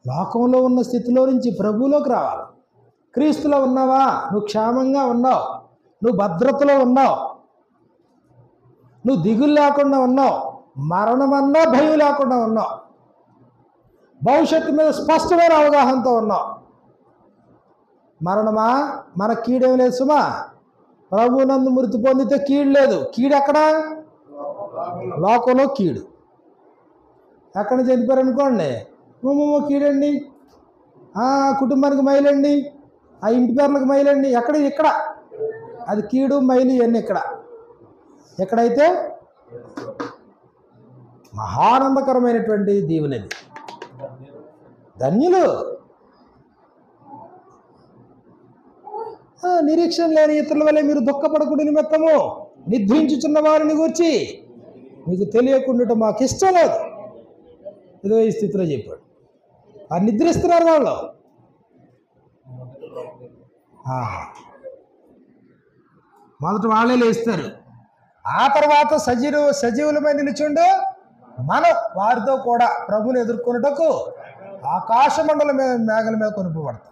లోకంలో ఉన్న స్థితిలో నుంచి ప్రభువులోకి రావాలి. క్రీస్తులో ఉన్నావా? నువ్వు క్షేమంగా ఉన్నావు, నువ్వు భద్రతలో ఉన్నావు, నువ్వు దిగులు లేకుండా ఉన్నావు, మరణమన్నా భయం లేకుండా ఉన్నావు, భవిష్యత్తు మీద స్పష్టమైన అవగాహనతో ఉన్నావు. మరణమా? మన కీడేం లేదు సుమా. ప్రభువునందు మృతి పొందితే కీడు లేదు. కీడు ఎక్కడ? లోకంలో కీడు. ఎక్కడ చనిపోయారు అనుకోండి, కీడండి, కుటుంబానికి మైలండి, ఆ ఇంటి పేర్లకు మైలండి, ఎక్కడ? ఇక్కడ. అది కీడు మైలు ఇవన్నీ ఇక్కడ. ఎక్కడైతే మహానందకరమైనటువంటి దీవెనది. ధన్యులు. నిరీక్షణ లేని ఇతరుల వల్ల మీరు దుఃఖపడకుడి నిమిత్తము నిద్రించుచున్న వారిని గూర్చి మీకు తెలియకుండా మాకు ఇష్టం లేదు. ఇదో ఈ స్థితిలో చెప్పాడు. నిద్రిస్తున్నారు వాళ్ళు. మొదట వాళ్ళే లేస్తారు. ఆ తర్వాత సజీవులమై నిలుచుండు మనం వారితో కూడా ప్రభుని ఎదుర్కొనుటకు ఆకాశ మండలం మీద మేఘల మీద కొనుపబడతాం.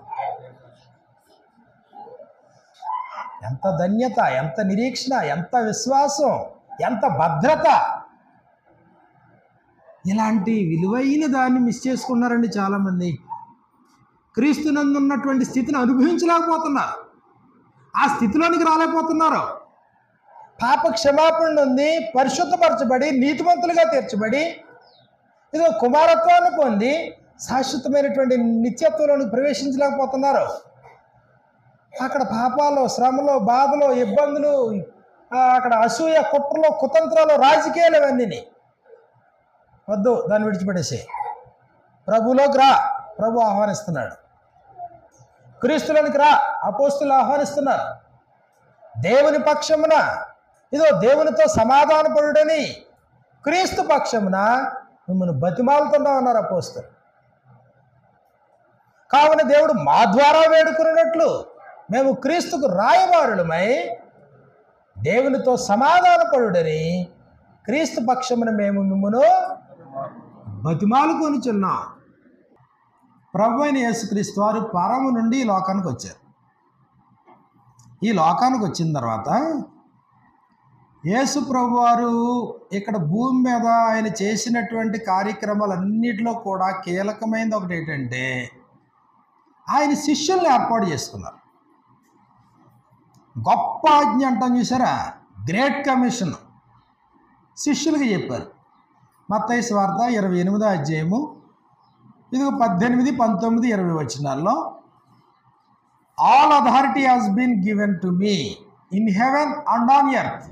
ఎంత ధన్యత, ఎంత నిరీక్షణ, ఎంత విశ్వాసం, ఎంత భద్రత. ఇలాంటి విలువైన దాన్ని మిస్ చేసుకున్నారండి చాలామంది. క్రీస్తునందు ఉన్నటువంటి స్థితిని అనుభవించలేకపోతున్నారు, ఆ స్థితిలోనికి రాలేకపోతున్నారు. పాప క్షమాపణ ఉంది, పరిశుద్ధపరచబడి నీతిమంతులుగా తీర్చబడి ఇదో కుమారత్వాన్ని పొంది శాశ్వతమైనటువంటి నిత్యత్వంలోనికి ప్రవేశించలేకపోతున్నారు. అక్కడ పాపాలు, శ్రమలు, బాధలు, ఇబ్బందులు, అక్కడ అసూయ, కుట్రలు, కుతంత్రాలు, రాజకీయాలు ఇవన్నీ వద్దు. దాన్ని విడిచిపెట్టేసి ప్రభులోకి రా. ప్రభు ఆహ్వానిస్తున్నాడు. క్రీస్తులోనికి రా. అపోస్తులు ఆహ్వానిస్తున్నారు. దేవుని పక్షమున ఇదో దేవునితో సమాధానపడుడని క్రీస్తు పక్షమున మిమ్మల్ని బతిమాలుతున్నా ఉన్నారు అపోస్తులు. కావున దేవుడు మా ద్వారా వేడుకున్నట్లు మేము క్రీస్తుకు రాయబారులమై దేవునితో సమాధానపడుడని క్రీస్తు పక్షమున మేము మిమ్మను బతిమాలుకొనిచున్నాం. ప్రభు అయిన యేసుక్రీస్తు వారు పరము నుండి ఈ లోకానికి వచ్చారు. ఈ లోకానికి వచ్చిన తర్వాత యేసు ప్రభు వారు ఇక్కడ భూమి మీద ఆయన చేసినటువంటి కార్యక్రమాలన్నిటిలో కూడా కీలకమైనది ఒకటి ఏంటంటే ఆయన శిష్యుల్ని ఏర్పాటు చేసుకున్నారు. గొప్ప ఆజ్ఞ అంటాం చూసారా, గ్రేట్ కమిషన్ శిష్యులకి చెప్పారు. మత్తయి సువార్త 28వ అధ్యాయము 18, 19, 20 వచనాల్లో all authority has been given to me in heaven and on earth.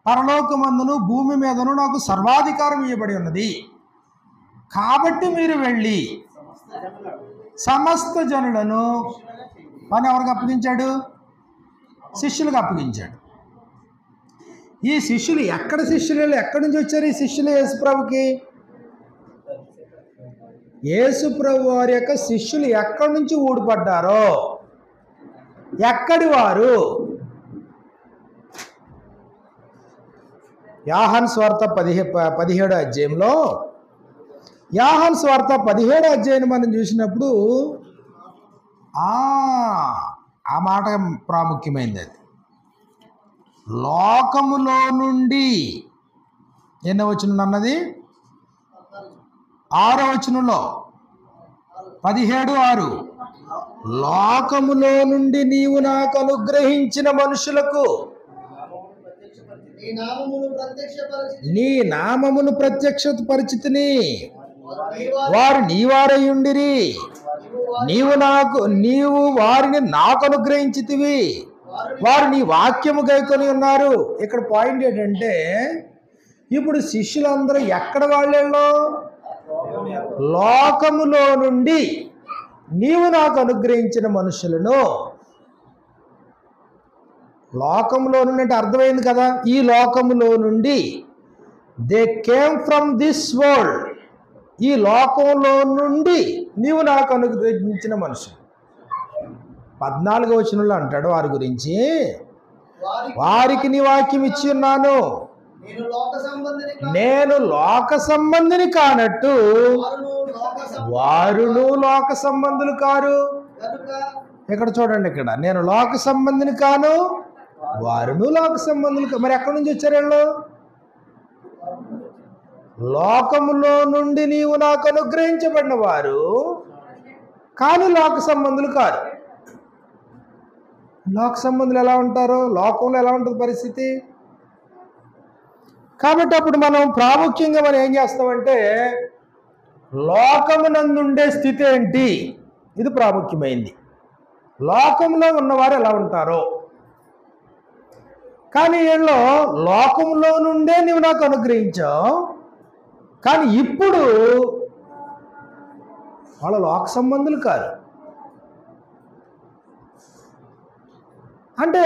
పరలోకమందును భూమి మీదను నాకు సర్వాధికారం ఇవ్వబడి ఉన్నది. కాబట్టి మీరు వెళ్ళి సమస్త జనులను పని ఎవరికి అప్పగించాడు? శిష్యులకు అప్పగించాడు. ఈ శిష్యులు ఎక్కడ శిష్యులు? ఎక్కడి నుంచి వచ్చారు ఈ శిష్యులు? యేసుప్రభుకి యేసుప్రభు వారి యొక్క శిష్యులు ఎక్కడి నుంచి ఊడిపడ్డారో, ఎక్కడి వారు? యోహాను సువార్త 17వ అధ్యాయంలో, యోహాను సువార్త 17వ అధ్యాయాన్ని మనం చూసినప్పుడు ఆ మాట ప్రాముఖ్యమైనది. అది లోకములో నుండి ఎన్నో వచనం అన్నది? 6వ వచనంలో 17:6 లోకములో నుండి నీవు నాకు అనుగ్రహించిన మనుషులకు నీ నామమును ప్రత్యక్షత పరిచితిని, వారు నీవారై ఉండిరి, నీవు వారిని నాకు అనుగ్రహించితివి, వారు నీ వాక్యము గైకొని ఉన్నారు. ఇక్కడ పాయింట్ ఏంటంటే ఇప్పుడు శిష్యులందరూ ఎక్కడ వాళ్ళేళ్ళో? లోకములో నుండి నీవు నాకు అనుగ్రహించిన మనుషులను. లోకములో నుండి అంటే అర్థమైంది కదా, ఈ లోకములో నుండి. They came from this world. ఈ లోకంలో నుండి నీవు నాకు అనుగ్రహించిన మనుషులు. 14వ వచనంలో అంటాడు వారి గురించి, వారికి నీ వాక్యం ఇచ్చి ఉన్నాను, నేను లోక సంబంధిని కానట్టు వారును లోక సంబంధులు కారు. ఇక్కడ చూడండి, ఇక్కడ నేను లోక సంబంధిని కాను, వారును లోక సంబంధులు. మరి ఎక్కడి నుంచి వచ్చారు వీళ్ళు? లోకములో నుండి నీవు నాకు అనుగ్రహించబడిన వారు కానీ లోక సంబంధులు కారు. లోక సంబంధులు ఎలా ఉంటారు? లోకంలో ఎలా ఉంటుంది పరిస్థితి? కాబట్టి అప్పుడు మనం ప్రాముఖ్యంగా మనం ఏం చేస్తామంటే లోకమునందుండే స్థితి ఏంటి, ఇది ప్రాముఖ్యమైంది. లోకంలో ఉన్నవారు ఎలా ఉంటారో. కానీ వీళ్ళు లోకంలో నుండే నీవు నాకు అనుగ్రహించావు, కానీ ఇప్పుడు వాళ్ళ లోక సంబంధులు కారు. అంటే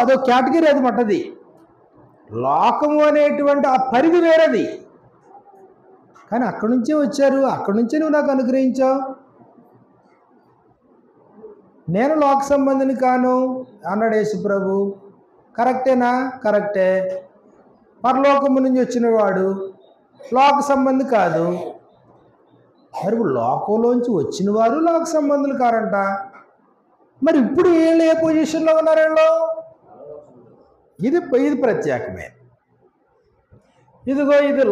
అదో కేటగిరీ, అది మట్టది. లోకము అనేటువంటి ఆ పరిధి వేరేది. కానీ అక్కడి నుంచే వచ్చారు, అక్కడి నుంచే నువ్వు నాకు అనుగ్రహించావు. నేను లోక సంబంధిని కాను అన్నాడు యేసు ప్రభు. కరెక్టేనా? కరెక్టే. పరలోకము నుంచి వచ్చిన వాడు లోక సంబంధి కాదు. మరి లోకంలోంచి వచ్చిన వారు లోక సంబంధులు కారంట. మరి ఇప్పుడు వీళ్ళు ఏ పొజిషన్లో ఉన్నారు? వీళ్ళు ఇది ప్రత్యేకమే. ఇదిగో ఇది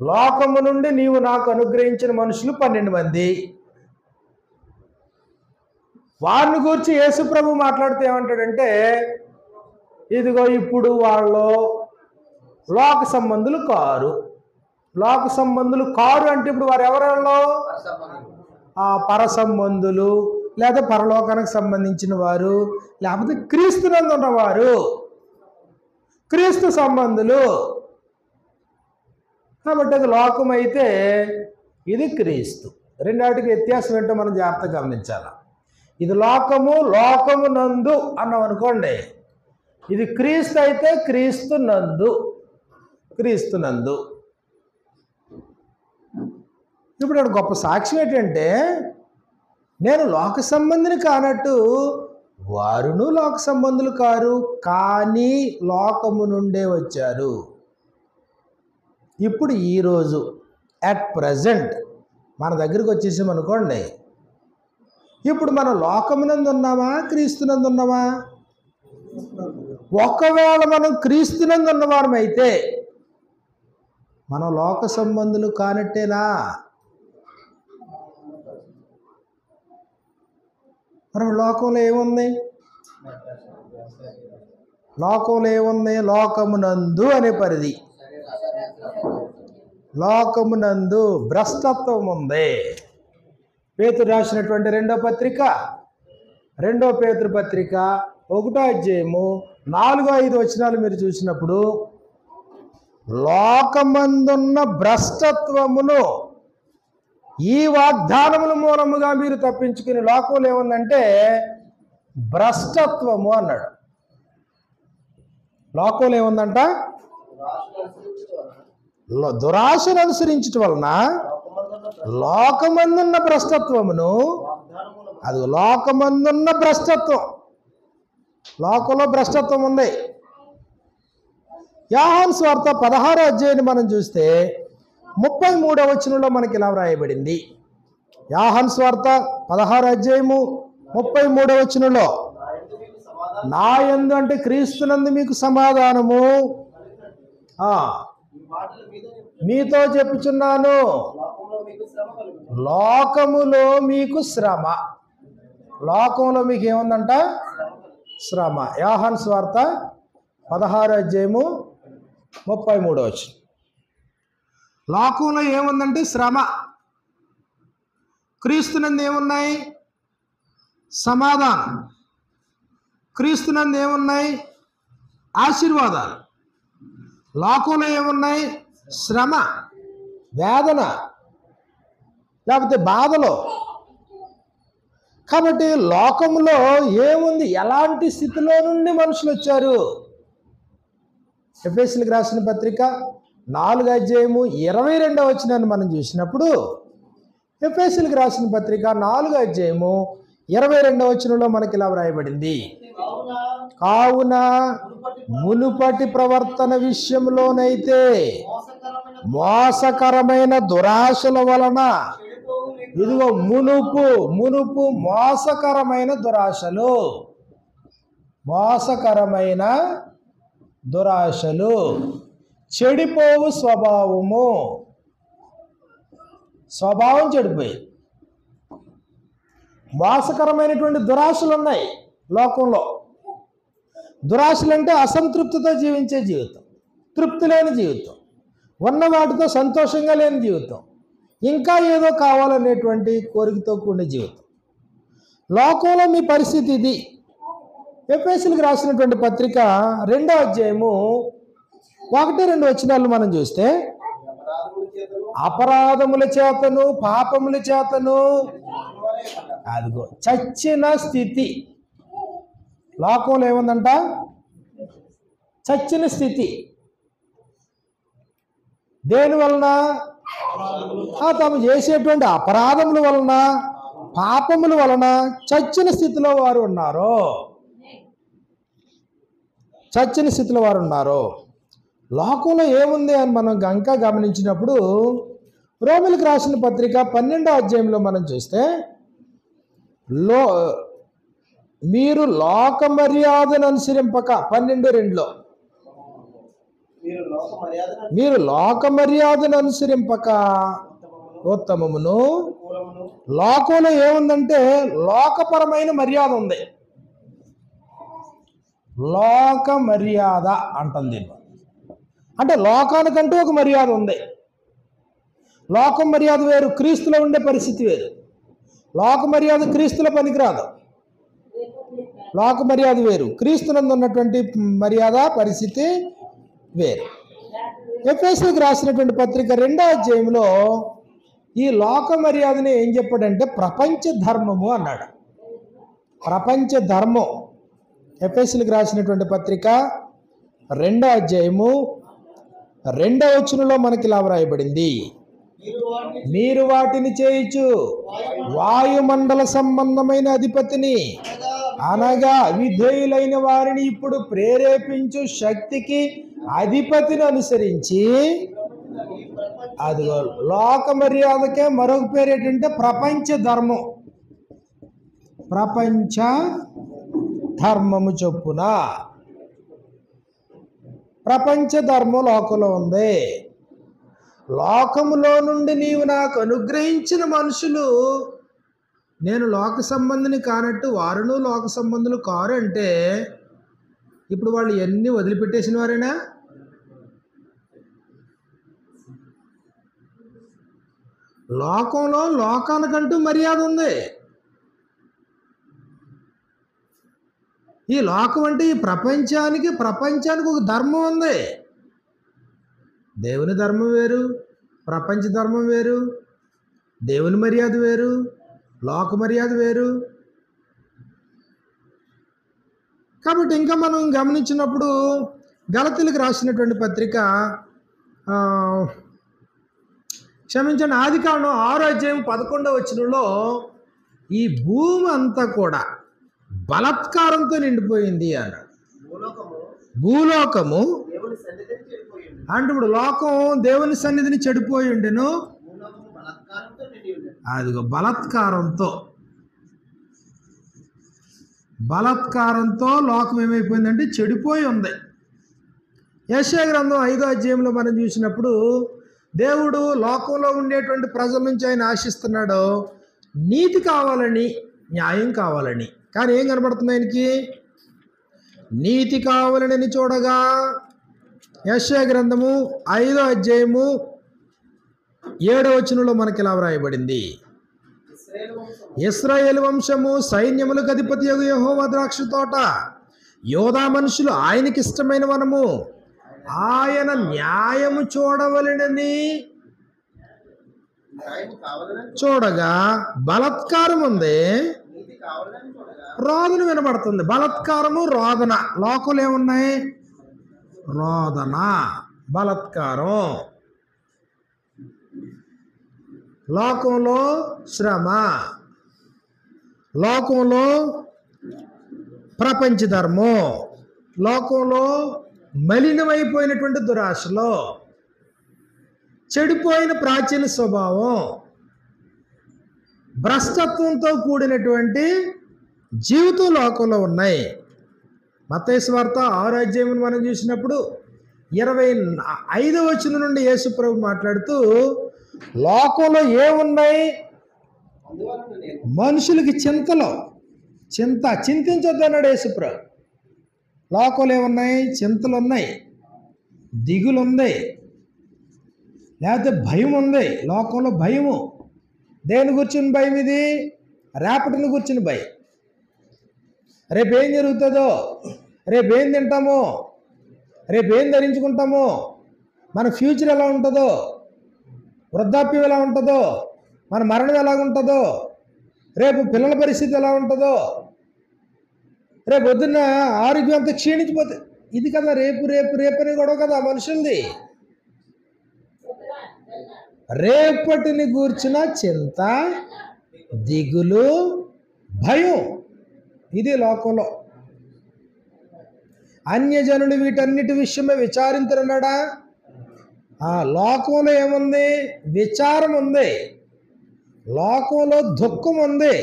లోకము నుండి నీవు నాకు అనుగ్రహించిన మనుషులు 12 మంది. వారిని గురించి యేసు ప్రభు మాట్లాడితే ఏమంటాడంటే, ఇదిగో ఇప్పుడు వాళ్ళు లోక సంబంధులు కారు. లోక సంబంధులు కారు అంటే ఇప్పుడు వారు ఎవరెవరో? పర సంబంధులు, లేదా పరలోకానికి సంబంధించిన వారు, లేకపోతే క్రీస్తునందు ఉన్నవారు, క్రీస్తు సంబంధులు. కాబట్టి అది లోకం అయితే ఇది క్రీస్తు. రెండాటికి వ్యత్యాసం ఏంటో మనం జాగ్రత్తగా గమనించాలి. ఇది లోకమునందు అన్నాం అనుకోండి, ఇది క్రీస్తు అయితే క్రీస్తునందు. ఇప్పుడు గొప్ప సాక్ష్యం ఏంటంటే, నేను లోక సంబంధిని కానట్టు వారును లోక సంబంధులు కారు, కానీ లోకము నుండే వచ్చారు. ఇప్పుడు ఈరోజు అట్ ప్రజెంట్ మన దగ్గరికి వచ్చేసామనుకోండి, ఇప్పుడు మనం లోకమునందు ఉన్నామా, క్రీస్తునందు ఉన్నామా? ఒకవేళ మనం క్రీస్తునందు ఉన్నవారమైతే మనం లోక సంబంధులు కానట్టేనా? మరి లోకంలో ఏముంది? లోకమునందు అనే పరిధి. లోకమునందు భ్రష్టత్వం ఉంది. పేతురు రాసినటువంటి 2వ పత్రిక 2వ పేతురు పత్రిక 1వ అధ్యాయము 4-5 వచనాలు మీరు చూసినప్పుడు, లోకమందున్న భ్రష్టత్వమును ఈ వాగ్దానముల మూలముగా మీరు తప్పించుకుని, లోకంలో ఏముందంటే భ్రష్టత్వము అన్నాడు. లోకంలో ఏముందంట? దురాశను అనుసరించటం వలన లోకమందున్న భ్రష్టత్వమును, అది లోకమందున్న భ్రష్టత్వం, లోకంలో భ్రష్టత్వం ఉంది. యోహాను సువార్త 16వ అధ్యాయాన్ని మనం చూస్తే 33వ వచనంలో మనకి ఇలా వ్రాయబడింది. యోహాను సువార్త 16వ అధ్యాయము 33వ వచనంలో, నా యందు అంటే క్రీస్తునందు మీకు సమాధానము మీతో చెప్పుచున్నాను, లోకములో మీకు శ్రమ. లోకంలో మీకు ఏముందంట? శ్రమ. యోహాను సువార్త 16వ అధ్యాయము 33వ వచనం. లోకంలో ఏముందంటే శ్రమ. క్రీస్తునందు ఏమున్నాయి? సమాధానం. క్రీస్తునందు ఏమున్నాయి? ఆశీర్వాదాలు. లోకంలో ఏమున్నాయి? శ్రమ, వేదన, లేకపోతే బాధలు. కాబట్టి లోకంలో ఏముంది? ఎలాంటి స్థితిలో నుండి మనుషులు వచ్చారు? ఎఫెసీయులకు రాసిన పత్రిక 4వ అధ్యాయము 22వ వచనాన్ని మనం చూసినప్పుడు, ఎఫెసీయులకు రాసిన పత్రిక 4వ అధ్యాయము 22వ వచనంలో మనకి ఇలా వ్రాయబడింది, కావున మునుపటి ప్రవర్తన విషయంలోనైతే మోసకరమైన దురాశల వలన, ఇదిగో మునుపు మోసకరమైన దురాశలు, మోసకరమైన దురాశలు, చెడిపోవు స్వభావం చెడిపోయి, మోసకరమైనటువంటి దురాశలు ఉన్నాయి లోకంలో. దురాశలు అంటే అసంతృప్తితో జీవించే జీవితం, తృప్తి లేని జీవితం, ఉన్న వాటితో సంతోషంగా లేని జీవితం, ఇంకా ఏదో కావాలనేటువంటి కోరికతో కూడిన జీవితం. లోకంలో మీ పరిస్థితి ఇది. ఎఫెసీయులకు రాసినటువంటి పత్రిక 2వ అధ్యాయము 1-2 వచనాలు మనం చూస్తే, అపరాధముల చేతను పాపముల చేతను, అదిగో చచ్చిన స్థితి. లోకంలో ఏముందంట? చచ్చిన స్థితి. దేని వలన? తాము చేసేటువంటి అపరాధముల వలన, పాపముల వలన చచ్చిన స్థితిలో వారు ఉన్నారు. చచ్చిన స్థితిలో వారు ఉన్నారు. లోకంలో ఏముంది అని మనం ఇంకా గమనించినప్పుడు, రోమీయులకు రాసిన పత్రిక 12వ అధ్యాయంలో మనం చూస్తే, మీరు లోక మర్యాదను అనుసరింపక, 12:2లో మీరు లోక మర్యాదను అనుసరింపక ఉత్తమమును. లోకంలో ఏముందంటే లోకపరమైన మర్యాద ఉంది. లోక మర్యాద అంటుంది దీన్ని. అంటే లోకానికంటూ ఒక మర్యాద ఉంది. లోకం మర్యాద వేరు, క్రీస్తులో ఉండే పరిస్థితి వేరు. లోక మర్యాద క్రీస్తులో పనికిరాదు. లోక మర్యాద వేరు, క్రీస్తునందు ఉన్నటువంటి మర్యాద పరిస్థితి వేరు. ఎఫెసీయులకు రాసినటువంటి పత్రిక 2వ అధ్యాయంలో ఈ లోక మర్యాదని ఏం చెప్పాడంటే ప్రపంచ ధర్మము అన్నాడు. ప్రపంచ ధర్మం. ఎఫెసీయులకు రాసినటువంటి పత్రిక 2వ అధ్యాయము 2వ వచనంలో మనకి ఇలా వ్రాయబడింది, మీరు వాటిని చేయుచు వాయుమండల సంబంధమైన అధిపతిని, అనగా విధేయులైన వారిని ఇప్పుడు ప్రేరేపించు శక్తికి అధిపతిని అనుసరించి, అది లోక మర్యాదకే మరొక పేరు ఏంటంటే ప్రపంచ ధర్మం. ప్రపంచ ధర్మము చొప్పున ప్రపంచ ధర్మం లోకంలో ఉంది. లోకములో నుండి నీవు నాకు అనుగ్రహించిన మనుషులు నేను లోక సంబంధిని కానట్టు వారును లోక సంబంధులు కారు అంటే, ఇప్పుడు వాళ్ళు ఎన్ని వదిలిపెట్టేసిన వారేనా? లోకంలో లోకానికంటూ మర్యాద ఉంది. ఈ లోకం అంటే ఈ ప్రపంచానికి ఒక ధర్మం ఉంది. దేవుని ధర్మం వేరు, ప్రపంచ ధర్మం వేరు. దేవుని మర్యాద వేరు, లోక మర్యాద వేరు. కాబట్టి ఇంకా మనం గమనించినప్పుడు గలతీయులకు రాసినటువంటి పత్రిక, క్షమించండి, ఆదికాండం 6వ అధ్యాయం 11వ వచనంలో ఈ భూమి అంతా కూడా బలాత్కారంతో నిండిపోయింది అన్నాడు. భూలోకము అంటే ఇప్పుడు లోకం దేవుని సన్నిధిని చెడిపోయి ఉండెను, అదిగో బలాత్కారంతో లోకం ఏమైపోయిందంటే చెడిపోయి ఉంది. యెషయా గ్రంథం 5వ అధ్యాయంలో మనం చూసినప్పుడు దేవుడు లోకంలో ఉండేటువంటి ప్రజల నుంచి ఆయన ఆశిస్తున్నాడు నీతి కావాలని, న్యాయం కావాలని. కానీ ఏం కనబడుతుంది ఆయనకి? నీతి కావాలని చూడగా యెషయా గ్రంథము 5వ అధ్యాయము 7వ వచనంలో మనకి ఇలా వ్రాయబడింది, ఇశ్రాయేలు వంశము సైన్యములకు అధిపతి యెహోవా ద్రాక్ష తోట, యోధా మనుషులు ఆయనకి ఇష్టమైన వనము, ఆయన న్యాయము చూడవలెనని చూడగా బలాత్కారం ఉంది, రోదన వినబడుతుంది. బలాత్కారము, రోదన. లోకంలో ఏమున్నాయి? రోదన, బలాత్కారం. లోకంలో శ్రమ, లోకంలో ప్రపంచ ధర్మం, లోకంలో మలినమైపోయినటువంటి దురాశలో. చెడిపోయిన ప్రాచీన స్వభావం, భ్రష్టత్వంతో కూడినటువంటి జీవితం లోకంలో ఉన్నాయి. మత్తయి సువార్త 6వ అధ్యాయం మనం చూసినప్పుడు 25వ వచనం నుండి యేసు ప్రభు మాట్లాడుతూ, లోకంలో ఏమున్నాయి? మనుషులకి చింతించొద్దు అన్నాడు యేసు ప్రభు. లోకంలో ఏమున్నాయి? చింతలు ఉన్నాయి, దిగులు ఉంది, లేకపోతే భయం ఉంది. లోకంలో భయము. దేని గురించిన భయం ఇది? రేపటిని గురించిన భయం. రేపేం జరుగుతుందో, రేపేం తింటామో, రేపేం ధరించుకుంటామో, మన ఫ్యూచర్ ఎలా ఉంటుందో, వృద్ధాప్యం ఎలా ఉంటుందో, మన మరణం ఎలాగుంటుందో, రేపు పిల్లల పరిస్థితి ఎలా ఉంటుందో, రేపు పొద్దున్న ఆరోగ్యం అంతా క్షీణించిపోతే, ఇది కదా రేపని గొడవ కదా మనుషులది. రేపటిని గూర్చిన చింత, దిగులు, భయం, ఇది లోకంలో. అన్యజనులు వీటన్నిటి విషయమే విచారించరన్నాడా? లోకంలో ఏముంది? విచారం ఉంది, లోకంలో దుఃఖం ఉంది,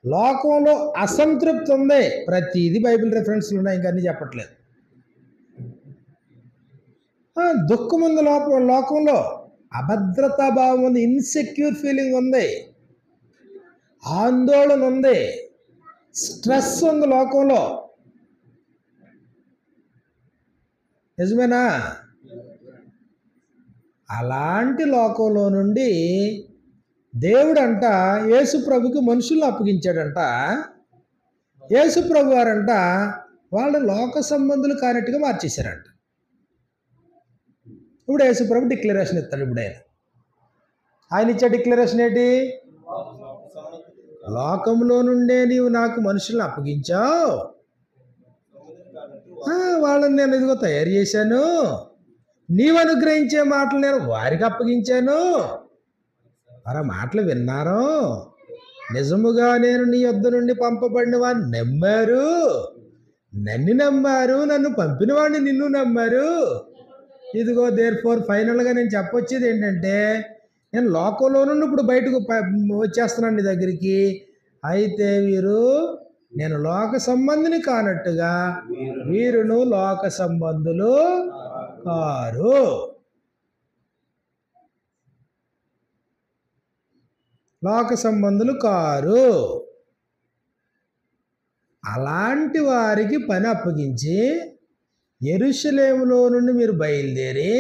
లోకంలో అసంతృప్తి ఉంది. ప్రతిదీ బైబిల్ రెఫరెన్స్లు ఉన్నాయి, ఇంకా అన్నీ చెప్పట్లేదు. దుఃఖం ఉంది లోకంలో, అభద్రతా భావం ఉంది, ఇన్సెక్యూర్ ఫీలింగ్ ఉంది, ఆందోళన ఉంది, స్ట్రెస్ ఉంది లోకంలో. నిజమేనా? అలాంటి లోకంలో నుండి దేవుడంట యేసు ప్రభుకి మనుషులను అప్పగించాడంట. యేసు ప్రభు వారంట వాళ్ళు లోక సంబంధులు కానట్టుగా మార్చేశారంట. ఇప్పుడు యేసు ప్రభు డిక్లరేషన్ ఇస్తాడు. ఇప్పుడు ఆయన ఇచ్చే డిక్లరేషన్ ఏంటి? లోకంలో నుండే నీవు నాకు మనుషులను అప్పగించావు, వాళ్ళని నేను ఇదిగో తయారు చేశాను, నీవు అనుగ్రహించే మాటలు నేను వారికి అప్పగించాను, వారి మాటలు విన్నారు, నిజముగా నేను నీ యొద్ద నుండి పంపబడిన వాడిని నమ్మారు, నన్ను పంపిన వాడిని నిన్ను నమ్మారు. ఇదిగో దేర్ఫోర్ ఫైనల్గా నేను చెప్పొచ్చేది ఏంటంటే, నేను లోకంలో నుండి ఇప్పుడు బయటకు వచ్చేస్తున్నాను నీ దగ్గరికి. అయితే నేను లోక సంబంధిని కానట్టుగా వీరును లోక సంబంధులు కారు. లోక సంబంధులు కారు. అలాంటి వారికి పని అప్పగించి యెరూషలేములో నుండి మీరు బయలుదేరి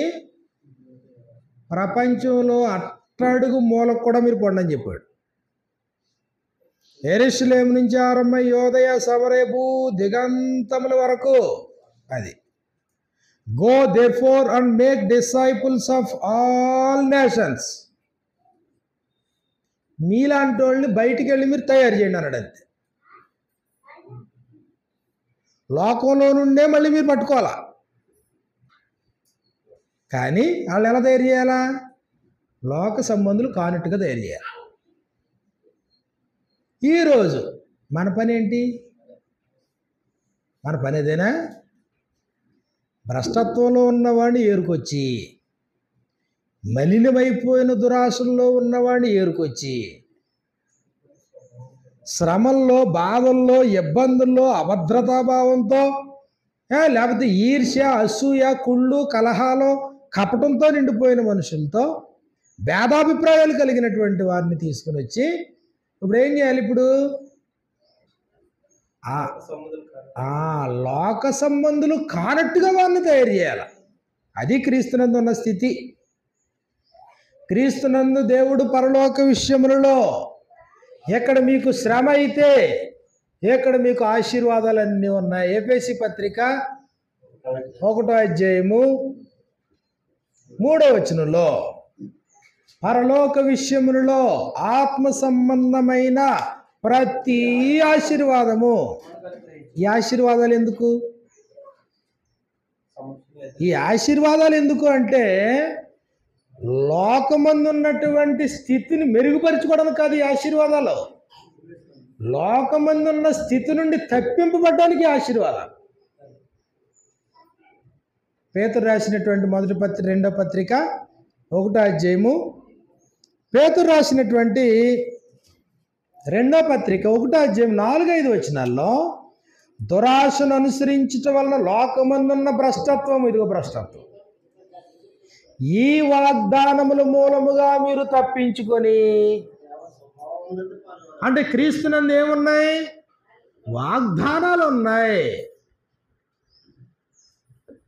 ప్రపంచంలో అట్టడుగు మూలకు కూడా మీరు పొండని చెప్పాడు. యెరూషలేము నుంచి ఆరంభం యోదయ సమరయ భూ దిగంతముల వరకు. అది go therefore and make disciples of all nations. మీలాంటి వాళ్ళని బయటికి వెళ్ళి మీరు తయారు చేయండి అన్నాడు. అంతే. లోకంలో నుండే మళ్ళీ మీరు పట్టుకోవాలా. కానీ వాళ్ళు ఎలా తయారు చేయాలా? లోక సంబంధులు కానట్టుగా తయారు చేయాలి. ఈరోజు మన పని ఏంటి? మన పని ఏదైనా భ్రష్టత్వంలో ఉన్నవాడిని ఏరుకొచ్చి, మలినమైపోయిన దురాశల్లో ఉన్నవాడిని ఏరుకొచ్చి, శ్రమల్లో, బాధల్లో, ఇబ్బందుల్లో, అభద్రతాభావంతో, లేకపోతే ఈర్ష్య, అసూయ, కుళ్ళు, కలహాలు, కపటంతో నిండిపోయిన మనుషులతో, భేదాభిప్రాయాలు కలిగినటువంటి వారిని తీసుకుని వచ్చి ఇప్పుడు ఏం చేయాలి? ఇప్పుడు లోక సంబంధులు కానట్టుగా వారిని తయారు చేయాలి. అది క్రీస్తునందు ఉన్న స్థితి. క్రీస్తునందు దేవుడు పరలోక విషయములలో ఎక్కడ మీకు శ్రమ అయితే ఎక్కడ మీకు ఆశీర్వాదాలన్నీ ఉన్నాయి. ఎఫెసీ పత్రిక 1వ అధ్యాయము 3వ వచనంలో పరలోక విషయములలో ఆత్మ సంబంధమైన ప్రతి ఆశీర్వాదము. ఈ ఆశీర్వాదాలు ఎందుకు? ఈ ఆశీర్వాదాలు ఎందుకు అంటే లోకమందు ఉన్నటువంటి స్థితిని మెరుగుపరచుకోవడానికి కాదు ఈ ఆశీర్వాదాలు. లోకమందున్న స్థితి నుండి తప్పింపబడడానికి ఆశీర్వాదాలు. పేతురు రాసినటువంటి 1వ పత్రిక 2వ పత్రిక 1వ అధ్యాయము పేతురు రాసినటువంటి 2వ పత్రిక 1వ అధ్యాయం 4-5 వచనాల్లో దురాశను అనుసరించటం వలన లోకమందున్న భ్రష్టత్వం, ఇదిగో భ్రష్టత్వం, ఈ వాగ్దానముల మూలముగా మీరు తప్పించుకొని, అంటే క్రీస్తునందు ఏమున్నాయి? వాగ్దానాలు ఉన్నాయి.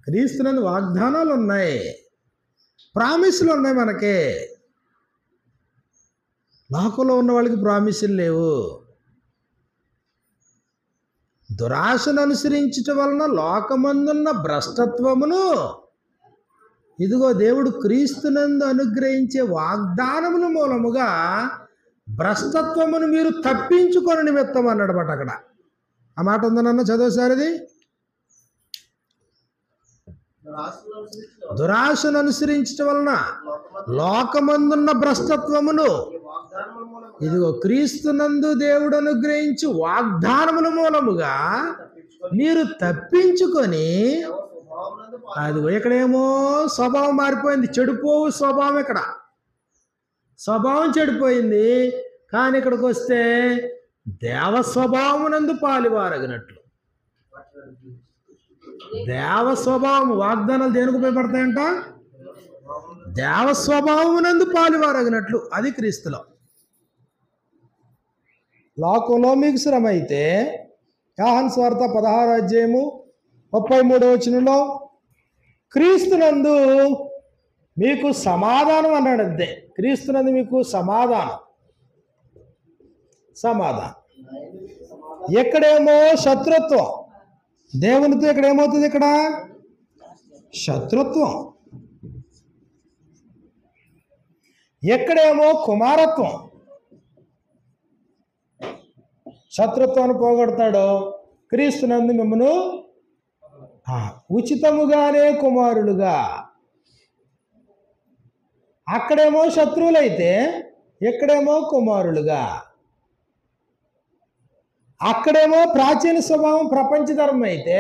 క్రీస్తునందు వాగ్దానాలు ఉన్నాయి, ప్రామిసులు ఉన్నాయి. మనకే లోకంలో ఉన్న వాళ్ళకి ప్రామిసులు లేవు. దురాశను అనుసరించటం వలన లోకమందున్న భ్రష్టత్వమును, ఇదిగో దేవుడు క్రీస్తునందు అనుగ్రహించే వాగ్దానముల మూలముగా భ్రష్టత్వమును మీరు తప్పించుకొని నిమిత్తం అన్నాడన్నమాట. అక్కడ ఆ మాట ఉందనన్న చదవసారిది. దురాశను అనుసరించటం వలన లోకమందున్న భ్రష్టత్వమును, ఇదిగో క్రీస్తునందు దేవుడు అనుగ్రహించి వాగ్దానముల మూలముగా మీరు తప్పించుకొని, అది ఇక్కడేమో స్వభావం మారిపోయింది, చెడిపోవు స్వభావం. ఇక్కడ స్వభావం చెడిపోయింది, కానీ ఇక్కడికి వస్తే దేవ స్వభావమునందు పాలువారగినట్లు. దేవ స్వభావం, వాగ్దానాలు దేనికి ఉపయోగపడతాయంట? దేవ స్వభావమునందు పాలువారగినట్లు. అది క్రీస్తులో. లోకంలో మీకు శ్రమ అయితే, యోహాను సువార్త 16వ అధ్యాయము 33వ వచనంలో క్రీస్తునందు మీకు సమాధానం అన్నాడు. అంతే, క్రీస్తునందు మీకు సమాధానం. ఎక్కడేమో శత్రుత్వం, దేవునితో ఇక్కడ ఏమవుతుంది? ఇక్కడ శత్రుత్వం. ఎక్కడేమో కుమారత్వం, శత్రుత్వాన్ని పోగొడతాడో క్రీస్తునందు మిమ్మను ఉచితముగానే కుమారులుగా. అక్కడేమో శత్రువులైతే ఎక్కడేమో కుమారులుగా. అక్కడేమో ప్రాచీన స్వభావం ప్రపంచ ధర్మం అయితే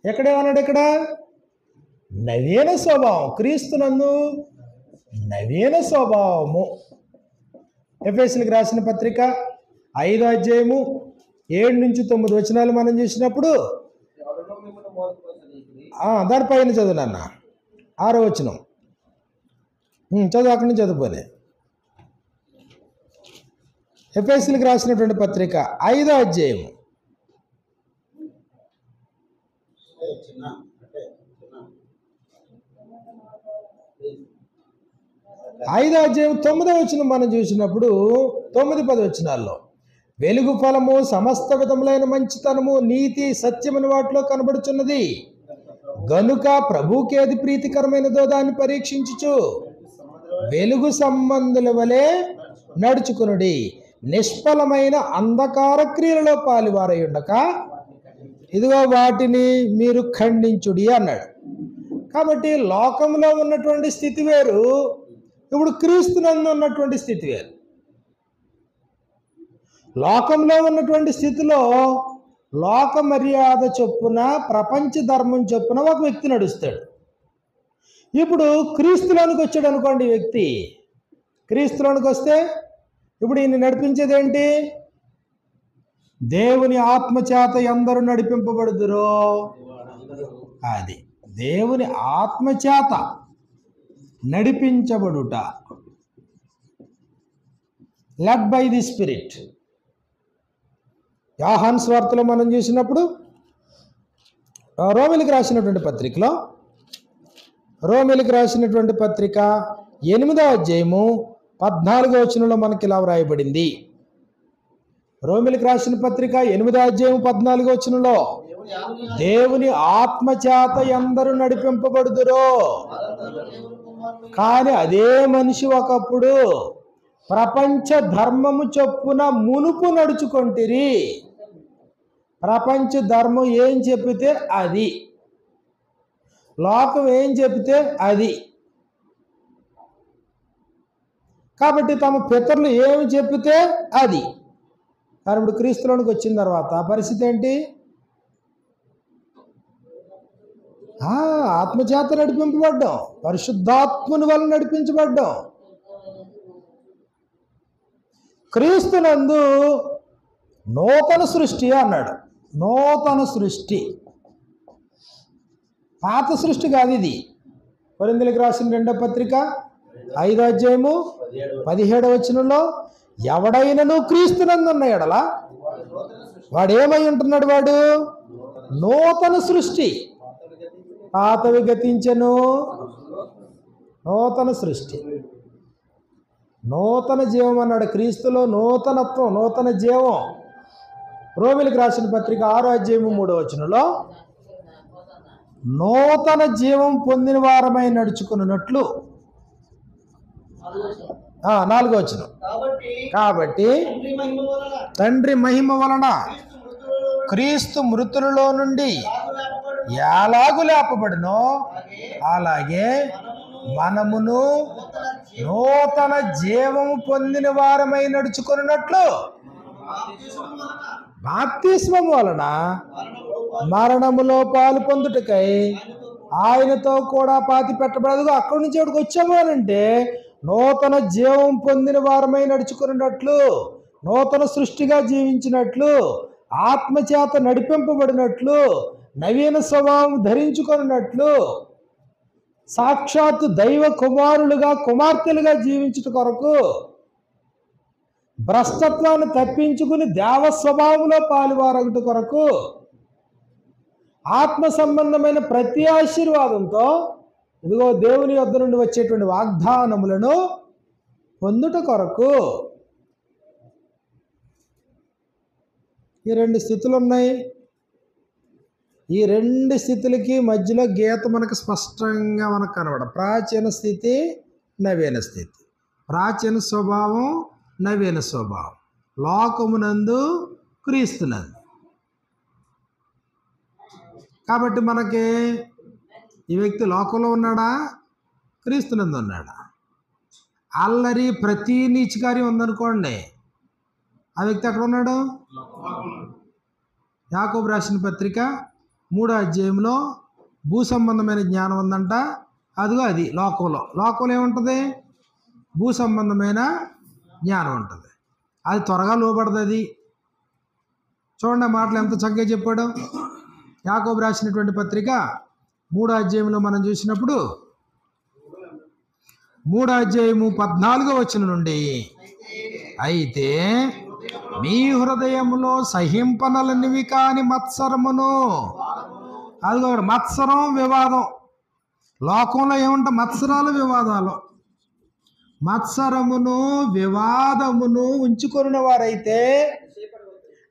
ఎక్కడేమన్నాడు? ఇక్కడ నవీన స్వభావం, క్రీస్తునందు నవీన స్వభావము. ఎఫెసీయులకు రాసిన పత్రిక 5వ అధ్యాయము 7-9 వచనాలు మనం చూసినప్పుడు, దానిపైన చదువు నాన్న. 6వ వచనం చదువు, అక్కడి నుంచి చదువుకోలే. ఎఫెసీయులకు రాసినటువంటి పత్రిక 5వ అధ్యాయము 9వ వచనం మనం చూసినప్పుడు 9-10 వచనాల్లో వెలుగు ఫలము సమస్త విధములైన మంచితనము నీతి సత్యమైన వాటిలో కనబడుచున్నది గనుక ప్రభువుకి ఏది ప్రీతికరమైనదో దాన్ని పరీక్షించుచు వెలుగు సంబంధుల వలె నడుచుకునుడి, నిష్ఫలమైన అంధకార క్రియలలో పాలువారై ఉండక ఇదిగో వాటిని మీరు ఖండించుడి అన్నాడు. కాబట్టి లోకంలో ఉన్నటువంటి స్థితి వేరు, ఇప్పుడు క్రీస్తునందు ఉన్నటువంటి స్థితి వేరు. లోకంలో ఉన్నటువంటి స్థితిలో లోక మర్యాద చొప్పున ప్రపంచ ధర్మం చొప్పున ఒక వ్యక్తి నడుస్తాడు. ఇప్పుడు క్రీస్తులోనికి వచ్చాడు అనుకోండి, ఈ వ్యక్తి క్రీస్తులోనికి వస్తే ఇప్పుడు ఈయన నడిపించేది ఏంటి? దేవుని ఆత్మచేత ఎందరూ నడిపింపబడుదురో, అది దేవుని ఆత్మచేత నడిపించబడుట, లెడ్ బై ది స్పిరిట్. యోహాను సువార్తలో మనం చూసినప్పుడు రోమిలికి రాసినటువంటి పత్రికలో, రోమిలికి రాసినటువంటి పత్రిక 8వ అధ్యాయము 14వ వచనంలో మనకి ఇలా వ్రాయబడింది. రోమిలికి రాసిన పత్రిక 8వ అధ్యాయం 14వ వచనంలో దేవుని ఆత్మచేత ఎందరూ నడిపింపబడుదురో, కానీ అదే మనిషి ఒకప్పుడు ప్రపంచ ధర్మము చొప్పున మునుపు నడుచుకొంటిరి. ప్రపంచ ధర్మం ఏం చెప్పితే అది, లోకం ఏం చెప్తే అది. కాబట్టి తమ పితరులు ఏమి చెప్పితే అది. కానీ ఇప్పుడు క్రీస్తులోనికి వచ్చిన తర్వాత పరిస్థితి ఏంటి? ఆత్మచేత నడిపింపబడ్డాం, పరిశుద్ధాత్మని వల్ల నడిపించబడ్డాం. క్రీస్తునందు నూతన సృష్టి అన్నాడు. నూతన సృష్టి, పాత సృష్టి కాదు ఇది. కొరింథీయులకు రాసిన 2వ పత్రిక 5వ అధ్యాయము 17వ వచనంలో, ఎవడైనను క్రీస్తునందు ఉన్న ఎడల వాడు ఏమై ఉంటున్నాడు? వాడు నూతన సృష్టి. పాతవి గతించెను, నూతన సృష్టి, నూతన జీవం అన్నాడు. క్రీస్తులో నూతనత్వం, నూతన జీవం. రోమీయులకు రాసిన పత్రిక 6వ అధ్యాయము 3వ వచనంలో, నూతన జీవం పొందిన వారమై నడుచుకున్నట్లు. 4వ వచనం, కాబట్టి తండ్రి మహిమ వలన క్రీస్తు మృతులలో నుండి ఎలాగు లేపబడినో అలాగే మనమును నూతన జీవము పొందిన వారమై నడుచుకున్నట్లు బాప్తిస్మము వలన మరణములో పాలు పొందుటకై ఆయనతో కూడా పాతి పెట్టబడదు. అక్కడి నుంచి ఇక్కడికి వచ్చాము అంటే నూతన జీవం పొందిన వారమై నడుచుకున్నట్లు, నూతన సృష్టిగా జీవించినట్లు, ఆత్మచేత నడిపింపబడినట్లు, నవీన స్వభావం ధరించుకున్నట్లు, సాక్షాత్తు దైవ కుమారులుగా కుమార్తెలుగా జీవించుట కొరకు, భ్రష్టత్వాన్ని తప్పించుకుని దేవ స్వభావంలో పాలువారగుట కొరకు, ఆత్మ సంబంధమైన ప్రతి ఆశీర్వాదంతో ఇదిగో దేవుని యొద్ద నుండి వచ్చేటువంటి వాగ్దానములను పొందుట కొరకు. ఈ 2 స్థితులు ఉన్నాయి. ఈ 2 స్థితులకి మధ్యలో గీత మనకు స్పష్టంగా మనకు కనబడ. ప్రాచీన స్థితి, నవీన స్థితి. ప్రాచీన స్వభావం, నవీన స్వభావం. లోకమునందు, క్రీస్తునందు. కాబట్టి మనకి ఈ వ్యక్తి లోకంలో ఉన్నాడా, క్రీస్తునందు ఉన్నాడా? అల్లరి ప్రతి నీచ కార్యం ఉందనుకోండి, ఆ వ్యక్తి ఎక్కడ ఉన్నాడు? యాకోబు రాసిన పత్రిక 3వ అధ్యాయంలో భూ సంబంధమైన జ్ఞానం ఉందంట. అదిగో అది లోకంలో. లోకంలో ఏముంటుంది? భూ సంబంధమైన జ్ఞానం ఉంటుంది. అది త్వరగా లోబడదు. అది చూడండి, మాటలు ఎంత చక్కగా చెప్పాడు. యాకోబు రాసినటువంటి పత్రిక 3వ అధ్యాయంలో మనం చూసినప్పుడు 3వ అధ్యాయము 14వ వచనం నుండి, అయితే మీ హృదయములో సహింపనలనివి కాని మత్సరమును, అదిగో మత్సరం, వివాదం. లోకంలో ఏముంటా? మత్సరాలు, వివాదాలు. మత్సరమును, వివాదమును ఉంచుకొనిన వారైతే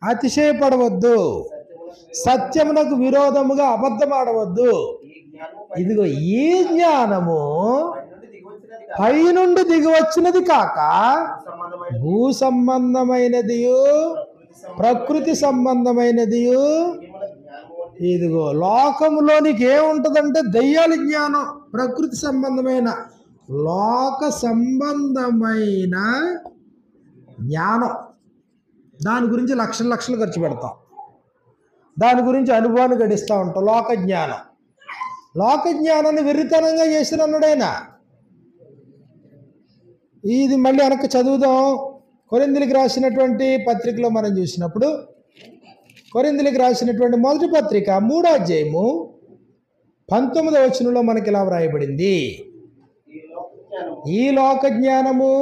అతిశయపడవద్దు, సత్యమునకు విరోధముగా అబద్ధమాడవద్దు. ఇదిగో ఈ జ్ఞానము పైనుండి దిగి వచ్చినది కాక భూ సంబంధమైనదియు ప్రకృతి సంబంధమైనదియు. ఇదిగో లోకములోనికి ఏముంటుందంటే దయ్యాల జ్ఞానం, ప్రకృతి సంబంధమైన లోక సంబంధమైన జ్ఞానం. దాని గురించి లక్షలు లక్షలు ఖర్చు పెడతాం, దాని గురించి అనుభవాన్ని గడిస్తూ ఉంటాం. లోక జ్ఞానం, లోక జ్ఞానాన్ని వెర్రితనంగా చేసిన అన్నాడైనా. ఇది మళ్ళీ వెనక్కి చదువుదాం. కొరింథీయులకు రాసినటువంటి పత్రికలో మనం చూసినప్పుడు, కొరింథీయులకు రాసినటువంటి 1వ పత్రిక 3వ అధ్యాయము 19వ వచనంలో మనకి ఇలా వ్రాయబడింది, ఈ లోక జ్ఞానము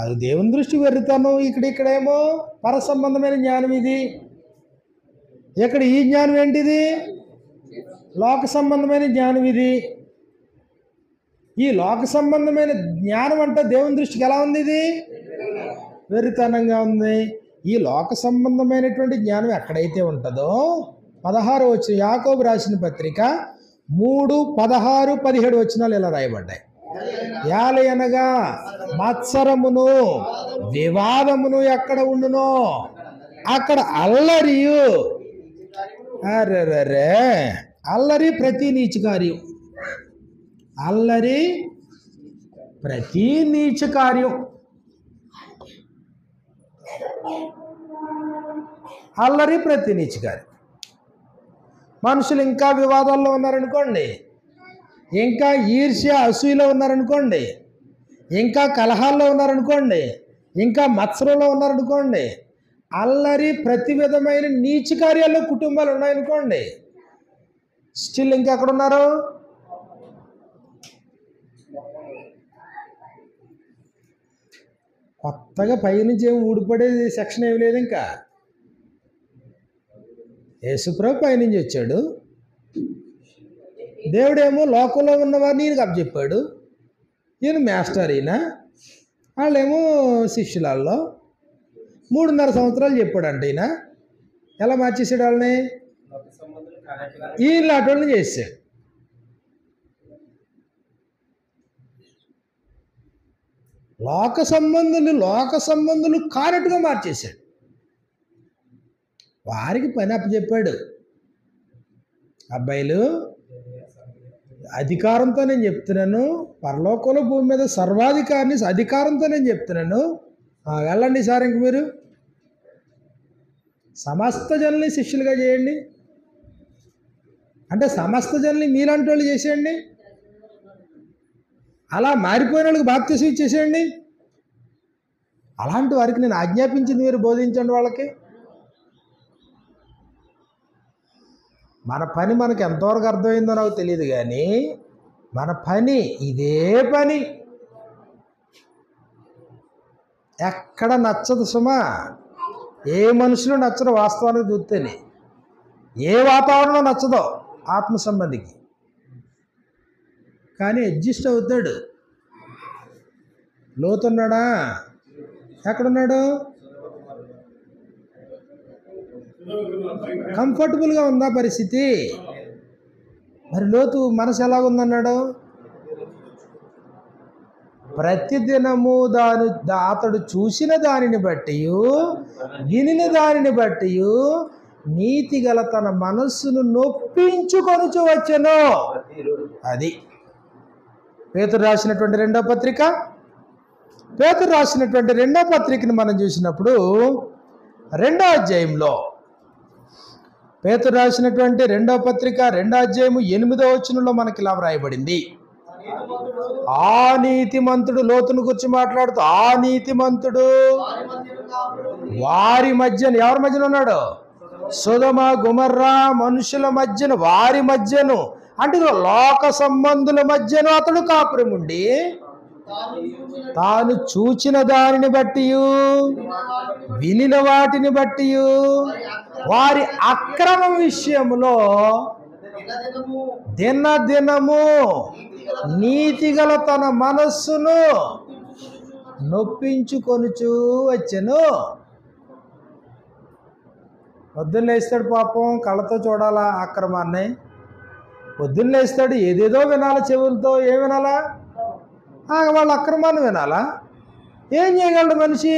అది దేవుని దృష్టి వెర్రితనం. ఇక్కడేమో పర సంబంధమైన జ్ఞానం ఇది. ఇక్కడ ఈ జ్ఞానం ఏంటిది? లోక సంబంధమైన జ్ఞానం ఇది. ఈ లోక సంబంధమైన జ్ఞానం అంటే దేవుని దృష్టికి ఎలా ఉంది? ఇది వెర్రితనంగా ఉంది. ఈ లోక సంబంధమైనటువంటి జ్ఞానం ఎక్కడైతే ఉంటుందో 16 వచనం, యాకోబు రాసిన పత్రిక 3, 16, 17 వచనాలు ఇలా రాయబడ్డాయి. యాలయనగా మత్సరమును, వివాదమును ఎక్కడ ఉండునో అక్కడ అల్లరియు, అరే అల్లరి ప్రతి నీచ కార్యం, అల్లరి ప్రతి నీచ కార్యం, అల్లరి ప్రతి నీచ కార్యం. మనుషులు ఇంకా వివాదాల్లో ఉన్నారనుకోండి, ఇంకా ఈర్ష్య అసూయలో ఉన్నారనుకోండి, ఇంకా కలహాల్లో ఉన్నారనుకోండి, ఇంకా మత్సరంలో ఉన్నారనుకోండి, అల్లరి ప్రతి విధమైన నీచ కార్యాల్లో కుటుంబాలు ఉన్నాయనుకోండి, స్టిల్ ఇంకెక్కడున్నారు? కొత్తగా పైనుంచి ఏమి ఊడిపడేది సెక్షన్ ఏమి లేదు. ఇంకా యేసుప్రభు పైనుంచి వచ్చాడు, దేవుడేమో లోకంలో ఉన్నవారిని ఈయనకు అప్పచెప్పాడు. ఈయన మాస్టర్, ఈయన వాళ్ళేమో శిష్యులలో 3.5 సంవత్సరాలు చెప్పాడంట. ఈయన ఎలా మార్చేసాడు వాళ్ళని? ఈయన అటోళ్ళని చేసాడు. లోక సంబంధులు కానట్టుగా మార్చేశాడు. వారికి పని అప్పచెప్పాడు. అబ్బాయిలు, అధికారంతో నేను చెప్తున్నాను, పరలోకంలో భూమి మీద సర్వాధికారిని అధికారంతో నేను చెప్తున్నాను, వెళ్ళండి సార్, ఇంక మీరు సమస్త జనుల్ని శిష్యులుగా చేయండి. అంటే సమస్త జనుల్ని మీలాంటి వాళ్ళు చేసేయండి. అలా మారిపోయిన వాళ్ళకి బాప్తిసం ఇచ్చేసేయండి. అలాంటి వారికి నేను ఆజ్ఞాపించింది మీరు బోధించండి వాళ్ళకి. మన పని మనకు ఎంతవరకు అర్థమైందో నాకు తెలియదు, కానీ మన పని ఇదే పని. ఎక్కడ నచ్చదు సుమా, ఏ మనుషులు నచ్చదు వాస్తవానికి చూస్తేనే. ఏ వాతావరణం నచ్చదో ఆత్మ సంబంధికి, కానీ అడ్జస్ట్ అవుతాడు. లోతున్నాడా? ఎక్కడున్నాడు? కంఫర్టబుల్గా ఉందా పరిస్థితి? మరి లోతు మనసు ఎలాగుందన్నాడు? ప్రతిదినము అతడు చూసిన దానిని బట్టి, వినిన దానిని బట్టి నీతి గల తన మనస్సును నొప్పించుకొనుచు వచ్చెను. అది పేతురు రాసినటువంటి రెండవ పత్రికను మనం చూసినప్పుడు 2వ అధ్యాయంలో, పేతురు రాసినటువంటి 2వ పత్రిక 2వ అధ్యాయము 8వ వచనంలో మనకి ఇలా వ్రాయబడింది. ఆ నీతిమంతుడు, లోతును గురించి మాట్లాడుతూ, ఆ నీతిమంతుడు వారి మధ్యన, ఎవరి మధ్యన ఉన్నాడు? సొదొమ గొమొర్రా మనుషుల మధ్యను, వారి మధ్యను, అంటే లోక సంబంధుల మధ్యను అతడు కాపురం ఉండి తాను చూచిన దానిని బట్టి, వినిన వాటిని బట్టి వారి అక్రమం విషయములో దినదినము నీతిగల తన మనస్సును నొప్పించుకొనుచు వచ్చెను. పొద్దున్న లేస్తాడు పాపం, కళ్ళతో చూడాలా అక్రమాన్ని. పొద్దున్న లేస్తాడు, ఏదేదో వినాలా చెవులతో. ఏం వినాలా? వాళ్ళ అక్రమాన్ని వినాలా? ఏం చేయగలడు మనిషి?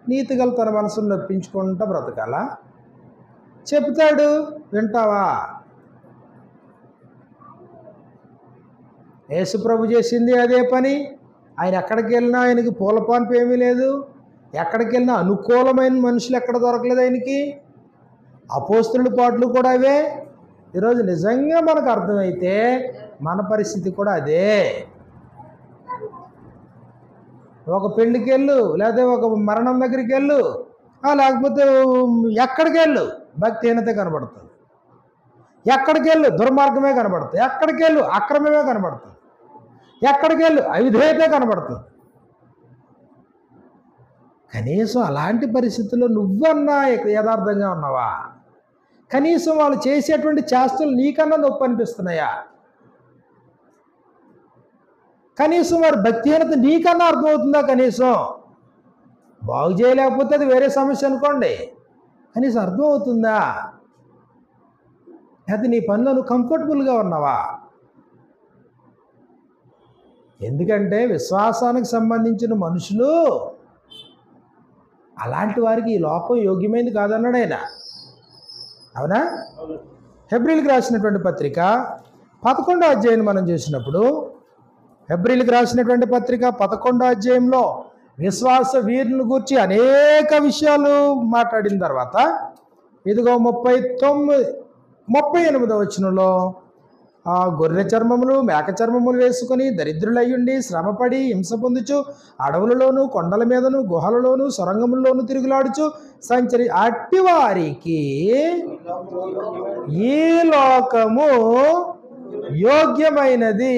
నీతిగల తన మనసును నొప్పించుకుంటా బ్రతకాలా? చెప్తాడు, వింటావా? యేసుప్రభు చేసింది అదే పని. ఆయన ఎక్కడికి వెళ్ళినా ఆయనకి పూలపాన్పు ఏమీ లేదు. ఎక్కడికి వెళ్ళినా అనుకూలమైన మనుషులు ఎక్కడ దొరకలేదు ఆయనకి. అపోస్తలుల పాటలు కూడా అవే. ఈరోజు నిజంగా మనకు అర్థమైతే మన పరిస్థితి కూడా అదే. ఒక పెళ్ళికి వెళ్ళు, లేదా ఒక మరణం దగ్గరికి వెళ్ళు, లేకపోతే ఎక్కడికి వెళ్ళు భక్తిహీనత కనబడుతుంది. ఎక్కడికి వెళ్ళు దుర్మార్గమే కనబడుతుంది. ఎక్కడికి వెళ్ళు అక్రమమే కనబడుతుంది. ఎక్కడికి వెళ్ళు అవిధేయతే కనబడుతుంది. కనీసం అలాంటి పరిస్థితుల్లో నువ్వన్నా యథార్థంగా ఉన్నావా? కనీసం వాళ్ళు చేసేటువంటి చేష్టలు నీకన్నా నొప్పి అనిపిస్తున్నాయా? కనీసం వారి భక్తిహీనత నీకన్నా అర్థమవుతుందా? కనీసం బాగు చేయలేకపోతే అది వేరే సమస్య అనుకోండి, కనీసం అర్థమవుతుందా? అయితే నీ పనిలో నువ్వు కంఫర్టబుల్గా ఉన్నావా? ఎందుకంటే విశ్వాసానికి సంబంధించిన మనుషులు అలాంటి వారికి ఈ లోకం యోగ్యమైంది కాదన్నాడు ఆయన. అవునా? హెబ్రీలకు రాసినటువంటి పత్రిక 11వ అధ్యాయం మనం చూసినప్పుడు, హెబ్రీలకు రాసినటువంటి పత్రిక 11వ అధ్యాయంలో విశ్వాస వీరులను గురించి అనేక విషయాలు మాట్లాడిన తర్వాత, ఇదిగో 38వ వచనంలో ఆ గొర్రె చర్మములు మేక చర్మములు వేసుకొని దరిద్రులయ్యుండి శ్రమపడి హింస పొందుచు అడవులలోను కొండల మీదను గుహలలోను సొరంగముల్లోను తిరుగులాడుచు సంచరి అట్టివారికి ఈ లోకము యోగ్యమైనది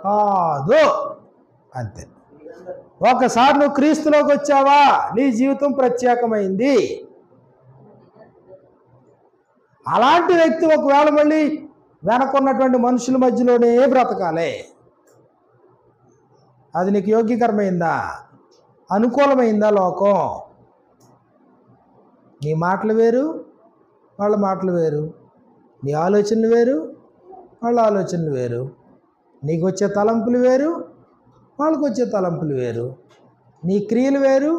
కాదు. అంతే. ఒకసారి నువ్వు క్రీస్తులోకి వచ్చావా, నీ జీవితం ప్రత్యేకమైంది. అలాంటి వ్యక్తి ఒకవేళ మళ్ళీ వెనకున్నటువంటి మనుషుల మధ్యలోనే బ్రతకాలి. అది నీకు యోగ్యకరమైందా, అనుకూలమైందా లోకం? నీ మాటలు వేరు, వాళ్ళ మాటలు వేరు. నీ ఆలోచనలు వేరు, వాళ్ళ ఆలోచనలు వేరు. నీకు వచ్చే తలంపులు వేరు, వాళ్ళకు వచ్చే తలంపులు వేరు. నీ క్రియలు వేరు,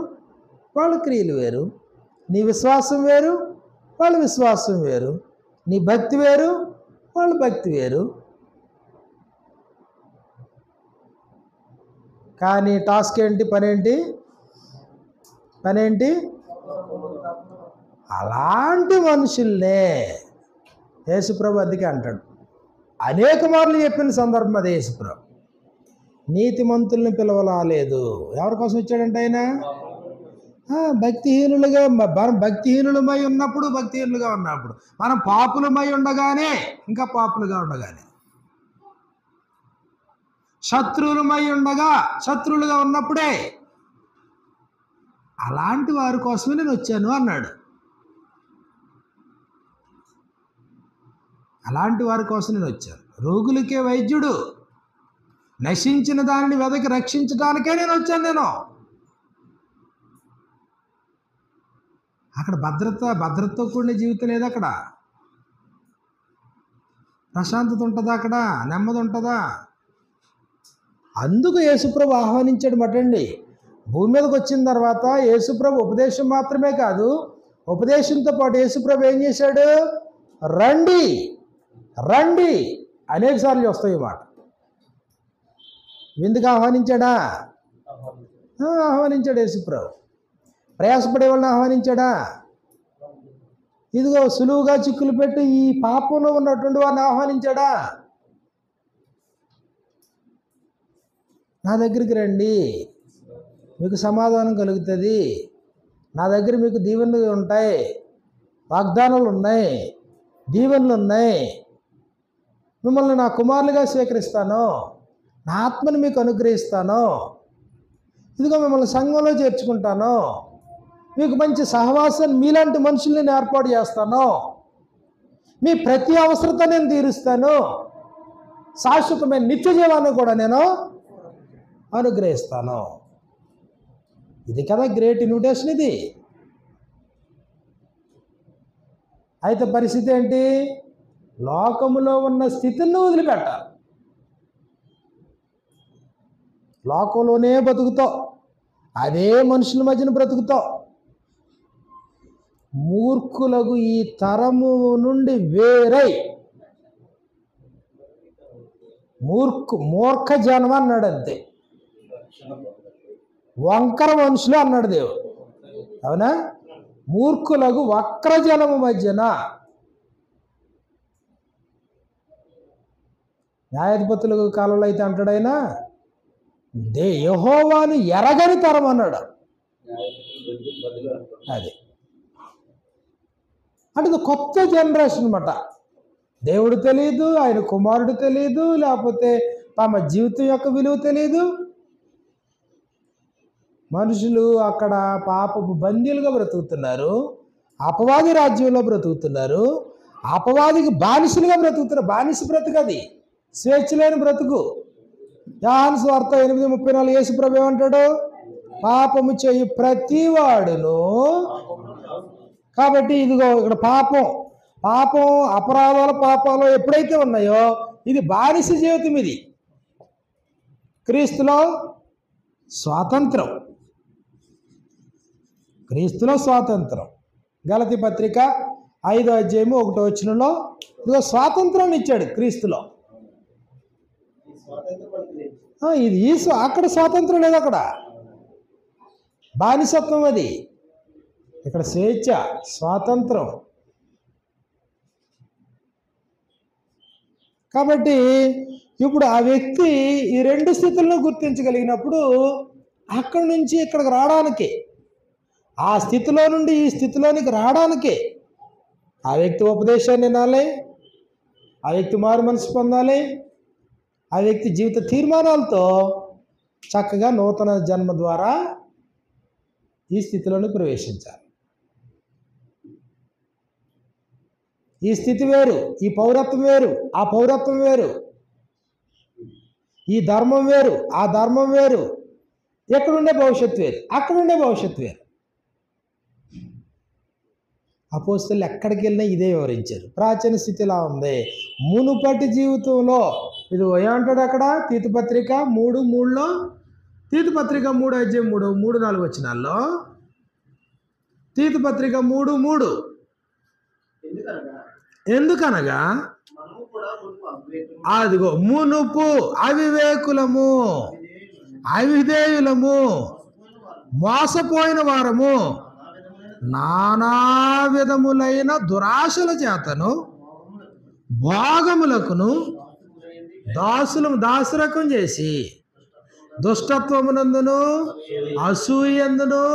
వాళ్ళ క్రియలు వేరు. నీ విశ్వాసం వేరు, వాళ్ళ విశ్వాసం వేరు. నీ భక్తి వేరు, వాళ్ళ భక్తి వేరు. కానీ టాస్క్ ఏంటి, పనేంటి? అలాంటి మనుషుల్నే యేసుప్రభు అందుకే అంటాడు, అనేక మార్లు చెప్పిన సందర్భం అదే. యేసుప్రభు నీతిమంతుల్ని పిలవలేదు. ఎవరి కోసం వచ్చాడంటే ఆయన భక్తిహీనులమై ఉన్నప్పుడు, భక్తిహీనులుగా ఉన్నప్పుడు, మనం పాపులమై ఉండగానే, ఇంకా పాపులుగా ఉండగానే, శత్రువులమై ఉండగా శత్రువులుగా ఉన్నప్పుడే, అలాంటి వారి కోసమే నేను వచ్చాను అన్నాడు. అలాంటి వారి కోసం నేను వచ్చాను. రోగులకే వైద్యుడు, నశించిన దానిని వెదకి రక్షించడానికే నేను వచ్చాను. అక్కడ భద్రతతో కూడిన జీవితం లేదు. అక్కడ ప్రశాంతత ఉంటుందా? అక్కడ నెమ్మది ఉంటుందా? అందుకు యేసుప్రభు ఆహ్వానించాడు మటండి. భూమి మీదకి వచ్చిన తర్వాత యేసుప్రభు ఉపదేశం మాత్రమే కాదు, ఉపదేశంతో పాటు యేసుప్రభు ఏం చేశాడు? రండి రండి అనేక సార్లు వస్తాయి మాట. ఎందుకు ఆహ్వానించాడా? ఆహ్వానించాడు యేసుప్రభు. ప్రయాసపడే వాళ్ళని ఆహ్వానించాడా? ఇదిగో సులువుగా చిక్కులు పెట్టి ఈ పాపంలో ఉన్నటువంటి వారిని ఆహ్వానించాడా? నా దగ్గరికి రండి, మీకు సమాధానం కలుగుతుంది. నా దగ్గర మీకు దీవెనలు ఉంటాయి, వాగ్దానాలు ఉన్నాయి, దీవెనలు ఉన్నాయి. మిమ్మల్ని నా కుమారులుగా స్వీకరిస్తాను, నా ఆత్మని మీకు అనుగ్రహిస్తాను. ఇదిగో మిమ్మల్ని సంఘంలో చేర్చుకుంటాను, మీకు మంచి సహవాసాన్ని, మీలాంటి మనుషుల్ని నేను ఏర్పాటు చేస్తాను, మీ ప్రతి అవసరత నేను తీరుస్తాను, శాశ్వతమైన నిత్య జీవాన్ని కూడా నేను అనుగ్రహిస్తాను. ఇది కదా గ్రేట్ ఇన్విటేషన్ ఇది. అయితే పరిస్థితి ఏంటి? లోకములో ఉన్న స్థితిని వదిలిపెట్టాలి. లోకంలోనే బతుకుతావు, అదే మనుషుల మధ్యన బ్రతుకుతావు. మూర్ఖులకు ఈ తరము నుండి వేరై, మూర్ఖ జనం అన్నాడు. అంతే, వంకర మనుషులు అన్నాడు దేవుడు. అవునా? మూర్ఖులకు వక్రజనము మధ్యన. న్యాయాధిపతుల కాలంలో అయితే అంటాడు ఆయన, యెహోవాను ఎరగని తరం అన్నాడు. అది అంటే కొత్త జనరేషన్ అన్నమాట. దేవుడు తెలియదు, ఆయన కుమారుడు తెలియదు, లేకపోతే తమ జీవితం యొక్క విలువ తెలియదు. మనుషులు అక్కడ పాపపు బందీలుగా బ్రతుకుతున్నారు, అపవాది రాజ్యంలో బ్రతుకుతున్నారు, అపవాదికి బానిసలుగా బ్రతుకుతున్నారు. బానిస బ్రతుకు అది, స్వేచ్ఛ లేని బ్రతుకు. యోహాను సువార్త 8:34 యేసుప్రభు ఏమంటాడు? పాపము చేయు ప్రతివాడును. కాబట్టి ఇదిగో ఇక్కడ పాపం అపరాధాలు, పాపాలు ఎప్పుడైతే ఉన్నాయో ఇది బానిస జీవితం. ఇది క్రీస్తులో స్వాతంత్రం, క్రీస్తులో స్వాతంత్రం. గలతీ పత్రిక 5వ అధ్యాయము 1వ వచనంలో ఇదిగో స్వాతంత్రాన్ని ఇచ్చాడు క్రీస్తులో. ఇది అక్కడ స్వాతంత్రం లేదు, అక్కడ బానిసత్వం. అది ఇక్కడ స్వేచ్ఛ, స్వాతంత్రం. కాబట్టి ఇప్పుడు ఆ వ్యక్తి ఈ రెండు స్థితులను గుర్తించగలిగినప్పుడు అక్కడి నుంచి ఇక్కడికి రావడానికి, ఆ స్థితిలో నుండి ఈ స్థితిలోనికి రావడానికి ఆ వ్యక్తి ఉపదేశాన్ని వినాలి, ఆ వ్యక్తి మారు మనసు పొందాలి, ఆ వ్యక్తి జీవిత తీర్మానాలతో చక్కగా నూతన జన్మ ద్వారా ఈ స్థితిలోని ప్రవేశించాలి. ఈ స్థితి వేరు, ఈ పౌరత్వం వేరు, ఆ పౌరత్వం వేరు, ఈ ధర్మం వేరు, ఆ ధర్మం వేరు, ఎక్కడుండే భవిష్యత్తు వేరు, అక్కడుండే భవిష్యత్తు వేరు. అపోస్తలులు ఎక్కడికి వెళ్ళినా ఇదే వివరించారు. ప్రాచీన స్థితి ఇలా ఉంది, మునుపటి జీవితంలో ఇది ఏమంటాడు అక్కడ తీతుపత్రిక 3:3లో, తీతుపత్రిక 3:3-4 వచనాల్లో, తీతుపత్రిక 3:3 ఎందుకనగా అదిగో మునుపు అవివేకులము, అవిధేయులము, మోసపోయిన వారము, నానా విధములైన దురాశల చేతను భోగములకును దాసురకం చేసి దుష్టత్వమునందును అసూయందును,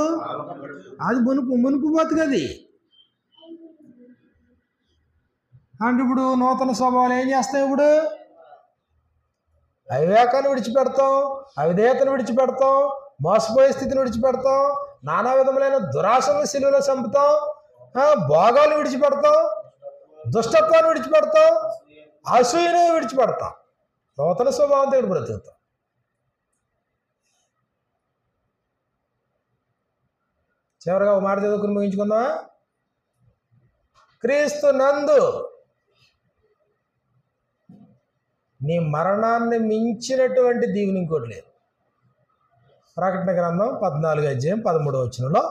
అది మునుపు బతుకది. అంటే ఇప్పుడు నూతన స్వభావాలు ఏం చేస్తాయి? ఇప్పుడు అవివేకాన్ని విడిచిపెడతాం, అవిధేయతను విడిచిపెడతాం, మోసపోయే స్థితిని విడిచిపెడతాం, నానా విధములైన దురాశలను సిలువలో చంపుతాం, భోగాలు విడిచిపెడతాం, దుష్టత్వాన్ని విడిచిపెడతాం, అసూయను విడిచిపెడతాం, నూతన స్వభావంతో ఇక్కడ బ్రతుకుతాం. చివరిగా ఒక మాట చదువుకుని ముగించుకుందామా? క్రీస్తు నందు నీ మరణాన్ని మించినటువంటి దీవెన ఇంకోటి లేదు. ప్రకటన గ్రంథం 14:13 వచనంలో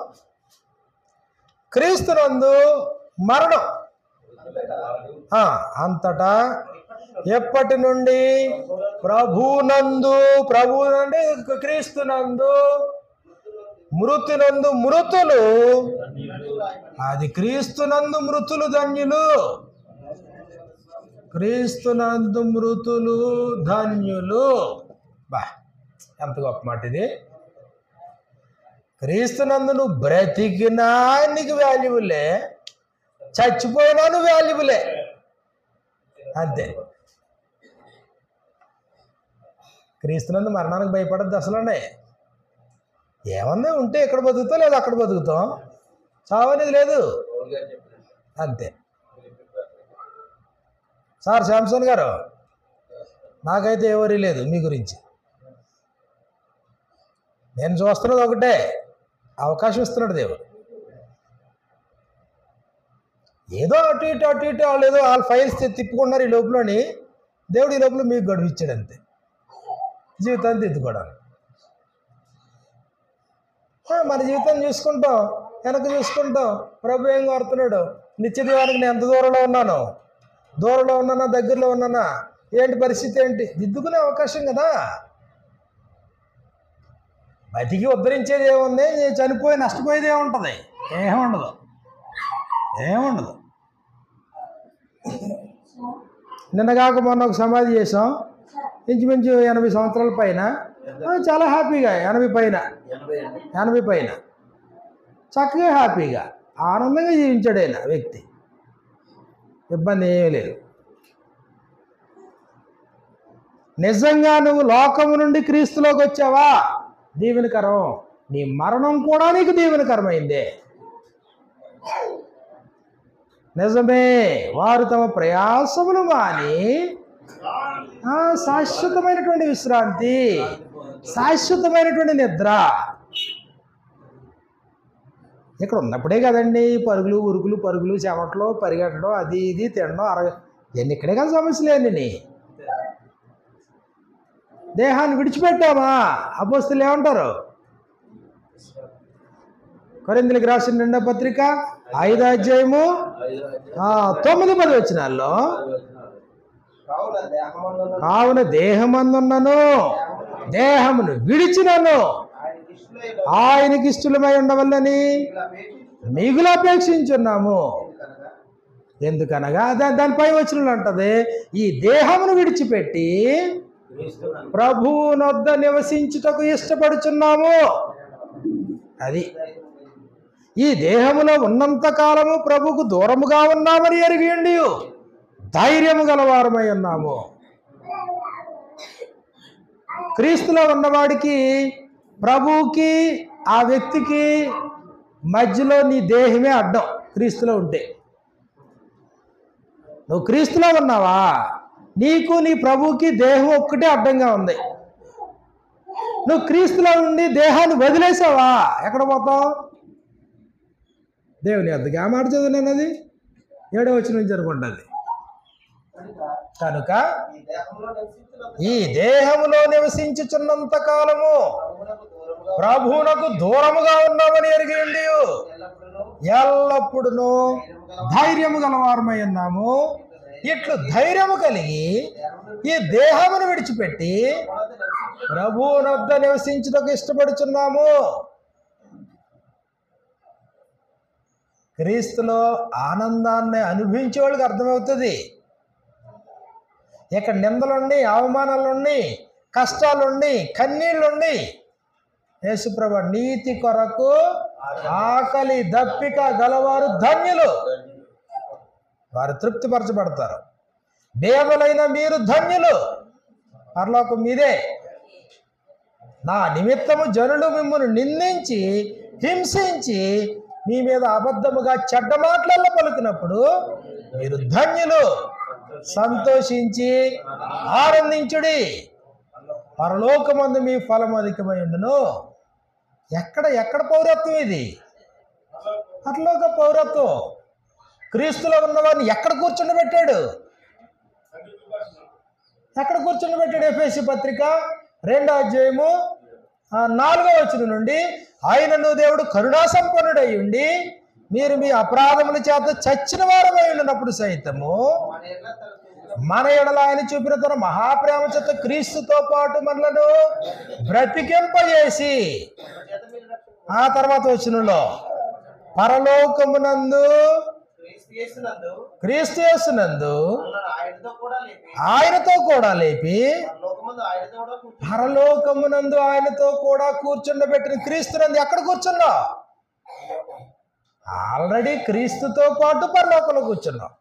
క్రీస్తు నందు మరణం అంతటా ఎప్పటి నుండి ప్రభునందు అంటే క్రీస్తునందు మృతునందు మృతులు, అది క్రీస్తునందు మృతులు ధన్యులు, క్రీస్తునందు మృతులు ధన్యులు. బా, ఎంత గొప్ప మాట ఇది! క్రీస్తునందు నువ్వు బ్రతికినా నీకు వాల్యుబులే, చచ్చిపోయినా నువ్వు వాల్యుబులే, అంతే. క్రీస్తునందు మరణానికి భయపడద్దు అసలునే. ఏమన్నా ఉంటే ఎక్కడ బతుకుతాం, లేదా అక్కడ బతుకుతాం, చావనేది లేదు, అంతే. సార్ శాంసన్ గారు, నాకైతే ఎవరీ లేదు మీ గురించి. నేను చూస్తున్నది ఒకటే, అవకాశం ఇస్తున్నాడు దేవుడు. ఏదో అటు ఇటు వాళ్ళు ఏదో వాళ్ళ ఫైల్స్ తిప్పుకున్నారు ఈ లోపలని, దేవుడు ఈ లోపల మీకు గడువు ఇచ్చాడు, అంతే. జీవితాన్ని తిద్దుకోవడానికి మన జీవితాన్ని చూసుకుంటాం, వెనక చూసుకుంటాం. ప్రభు ఏం కోరుతున్నాడు? నిత్య దీవానికి నేను ఎంత దూరంలో ఉన్నాను, దూరంలో ఉన్నానా, దగ్గరలో ఉన్నానా, ఏంటి పరిస్థితి, ఏంటి దిద్దుకునే అవకాశం కదా. బతికి ఉద్ధరించేది ఏముంది? చనిపోయి నష్టపోయేది ఏముంటుంది? ఏముండదు. నిన్నగాక మొన్న ఒక సమాధి చేసాం, ఇంచుమించు 80 సంవత్సరాల పైన, చాలా హ్యాపీగా 80 పైన చక్కగా హ్యాపీగా ఆనందంగా జీవించాడు ఆయన వ్యక్తి, ఇబ్బంది ఏమీ లేదు. నిజంగా నువ్వు లోకము నుండి క్రీస్తులోకి వచ్చావా? దీవెనకరం. నీ మరణం కూడా నీకు దీవెనకరమైందే. నిజమే, వారు తమ ప్రయాసములు మాని శాశ్వతమైనటువంటి విశ్రాంతి, శాశ్వతమైనటువంటి నిద్ర ఇక్కడ ఉన్నప్పుడే కదండి. పరుగులు ఉరుకులు, పరుగులు చెమటలు, పరిగెట్టడం, అది ఇది తినడం, ఇవన్నీ ఇక్కడే కదా సమస్యలేండి. నీ దేహాన్ని విడిచిపెట్టామా? అపోస్తలులు ఏమంటారు? కొరింథీయులకు రాసిన 2వ పత్రిక 5వ అధ్యాయము 9-10 వచనాల్లో, కావున దేహమందున్నను దేహమును విడిచినను ఆయనకి ఇష్టమై ఉండవల్లని మిగులు అపేక్షించున్నాము. ఎందుకనగా దానిపై వచనంలో అంటది, ఈ దేహమును విడిచిపెట్టి ప్రభువునొద్ద నివసించుటకు ఇష్టపడుచున్నాము. అది ఈ దేహములో ఉన్నంత కాలము ప్రభువుకు దూరముగా ఉన్నామని ఎరిగియండి ధైర్యము గలవారమై ఉన్నాము. క్రీస్తులో ఉన్నవాడికి ప్రభువుకి ఆ వ్యక్తికి మధ్యలో నీ దేహమే అడ్డం. క్రీస్తులో ఉంటే నువ్వు క్రీస్తులో ఉన్నావా, నీకు నీ ప్రభువుకి దేహం ఒక్కటే అడ్డంగా ఉంది. నువ్వు క్రీస్తులో ఉండి దేహాన్ని వదిలేసావా, ఎక్కడ పోతావు? దేవుని వద్దకు. ఆ మాట చదివినాను, అది 7వ వచనం నుంచి అనుకుంటుంది. కనుక ఈ దేహములో నివసించుచున్నంత కాలము ప్రభువునకు దూరముగా ఉన్నామని ఎరిగిండి ఎల్లప్పుడూ ధైర్యము గలవారమై ఉన్నాము. ఇట్లు ధైర్యము కలిగి ఈ దేహమును విడిచిపెట్టి ప్రభువునొద్ద నివసించుటకు ఇష్టపడుచున్నాము. క్రీస్తులో ఆనందాన్ని అనుభవించే వాళ్ళకి అర్థమవుతుంది. ఇక్కడ నిందలుండి, అవమానాలుండి, కష్టాలుండి, కన్నీళ్ళుండి, యేసుప్రభు నీతి కొరకు ఆకలి దప్పిక గలవారు ధన్యులు, వారు తృప్తిపరచబడతారు. బేదలైన మీరు ధన్యులు, పరలోకం మీదే. నా నిమిత్తము జనులు మిమ్మల్ని నిందించి హింసించి మీ మీద అబద్ధముగా చెడ్డ మాటలలో పలుకున్నప్పుడు మీరు ధన్యులు, సంతోషించి ఆనందించుడి, పరలోకమందు మీ ఫలం అధికమై ఉండును. ఎక్కడ పౌరత్వం ఇది? పరలోక పౌరత్వం. క్రీస్తులో ఉన్నవాడిని ఎక్కడ కూర్చుండబెట్టాడు? ఎక్కడ కూర్చుండబెట్టాడు? ఎఫెసీ పత్రిక 2వ అధ్యాయము 4వ వచనం నుండి, ఆయనను దేవుడు కరుణా సంపన్నుడై ఉండి మీరు మీ అపరాధముల చేత చచ్చిన వారమై ఉన్నప్పుడు సైతము మన ఎడల ఆయన చూపిన తన మహాప్రేమ చేత క్రీస్తుతో పాటు మనలను బ్రతికింపజేసి, ఆ తర్వాత వచనంలో పరలోకమునందు క్రీస్తు యేసునందు ఆయనతో కూడా లేపి పరలోకమునందు ఆయనతో కూడా కూర్చుండబెట్టిన క్రీస్తునందు ఎక్కడ కూర్చున్నావు? ఆల్రెడీ క్రీస్తుతో పాటు పరలోకంలో కూర్చున్నావు.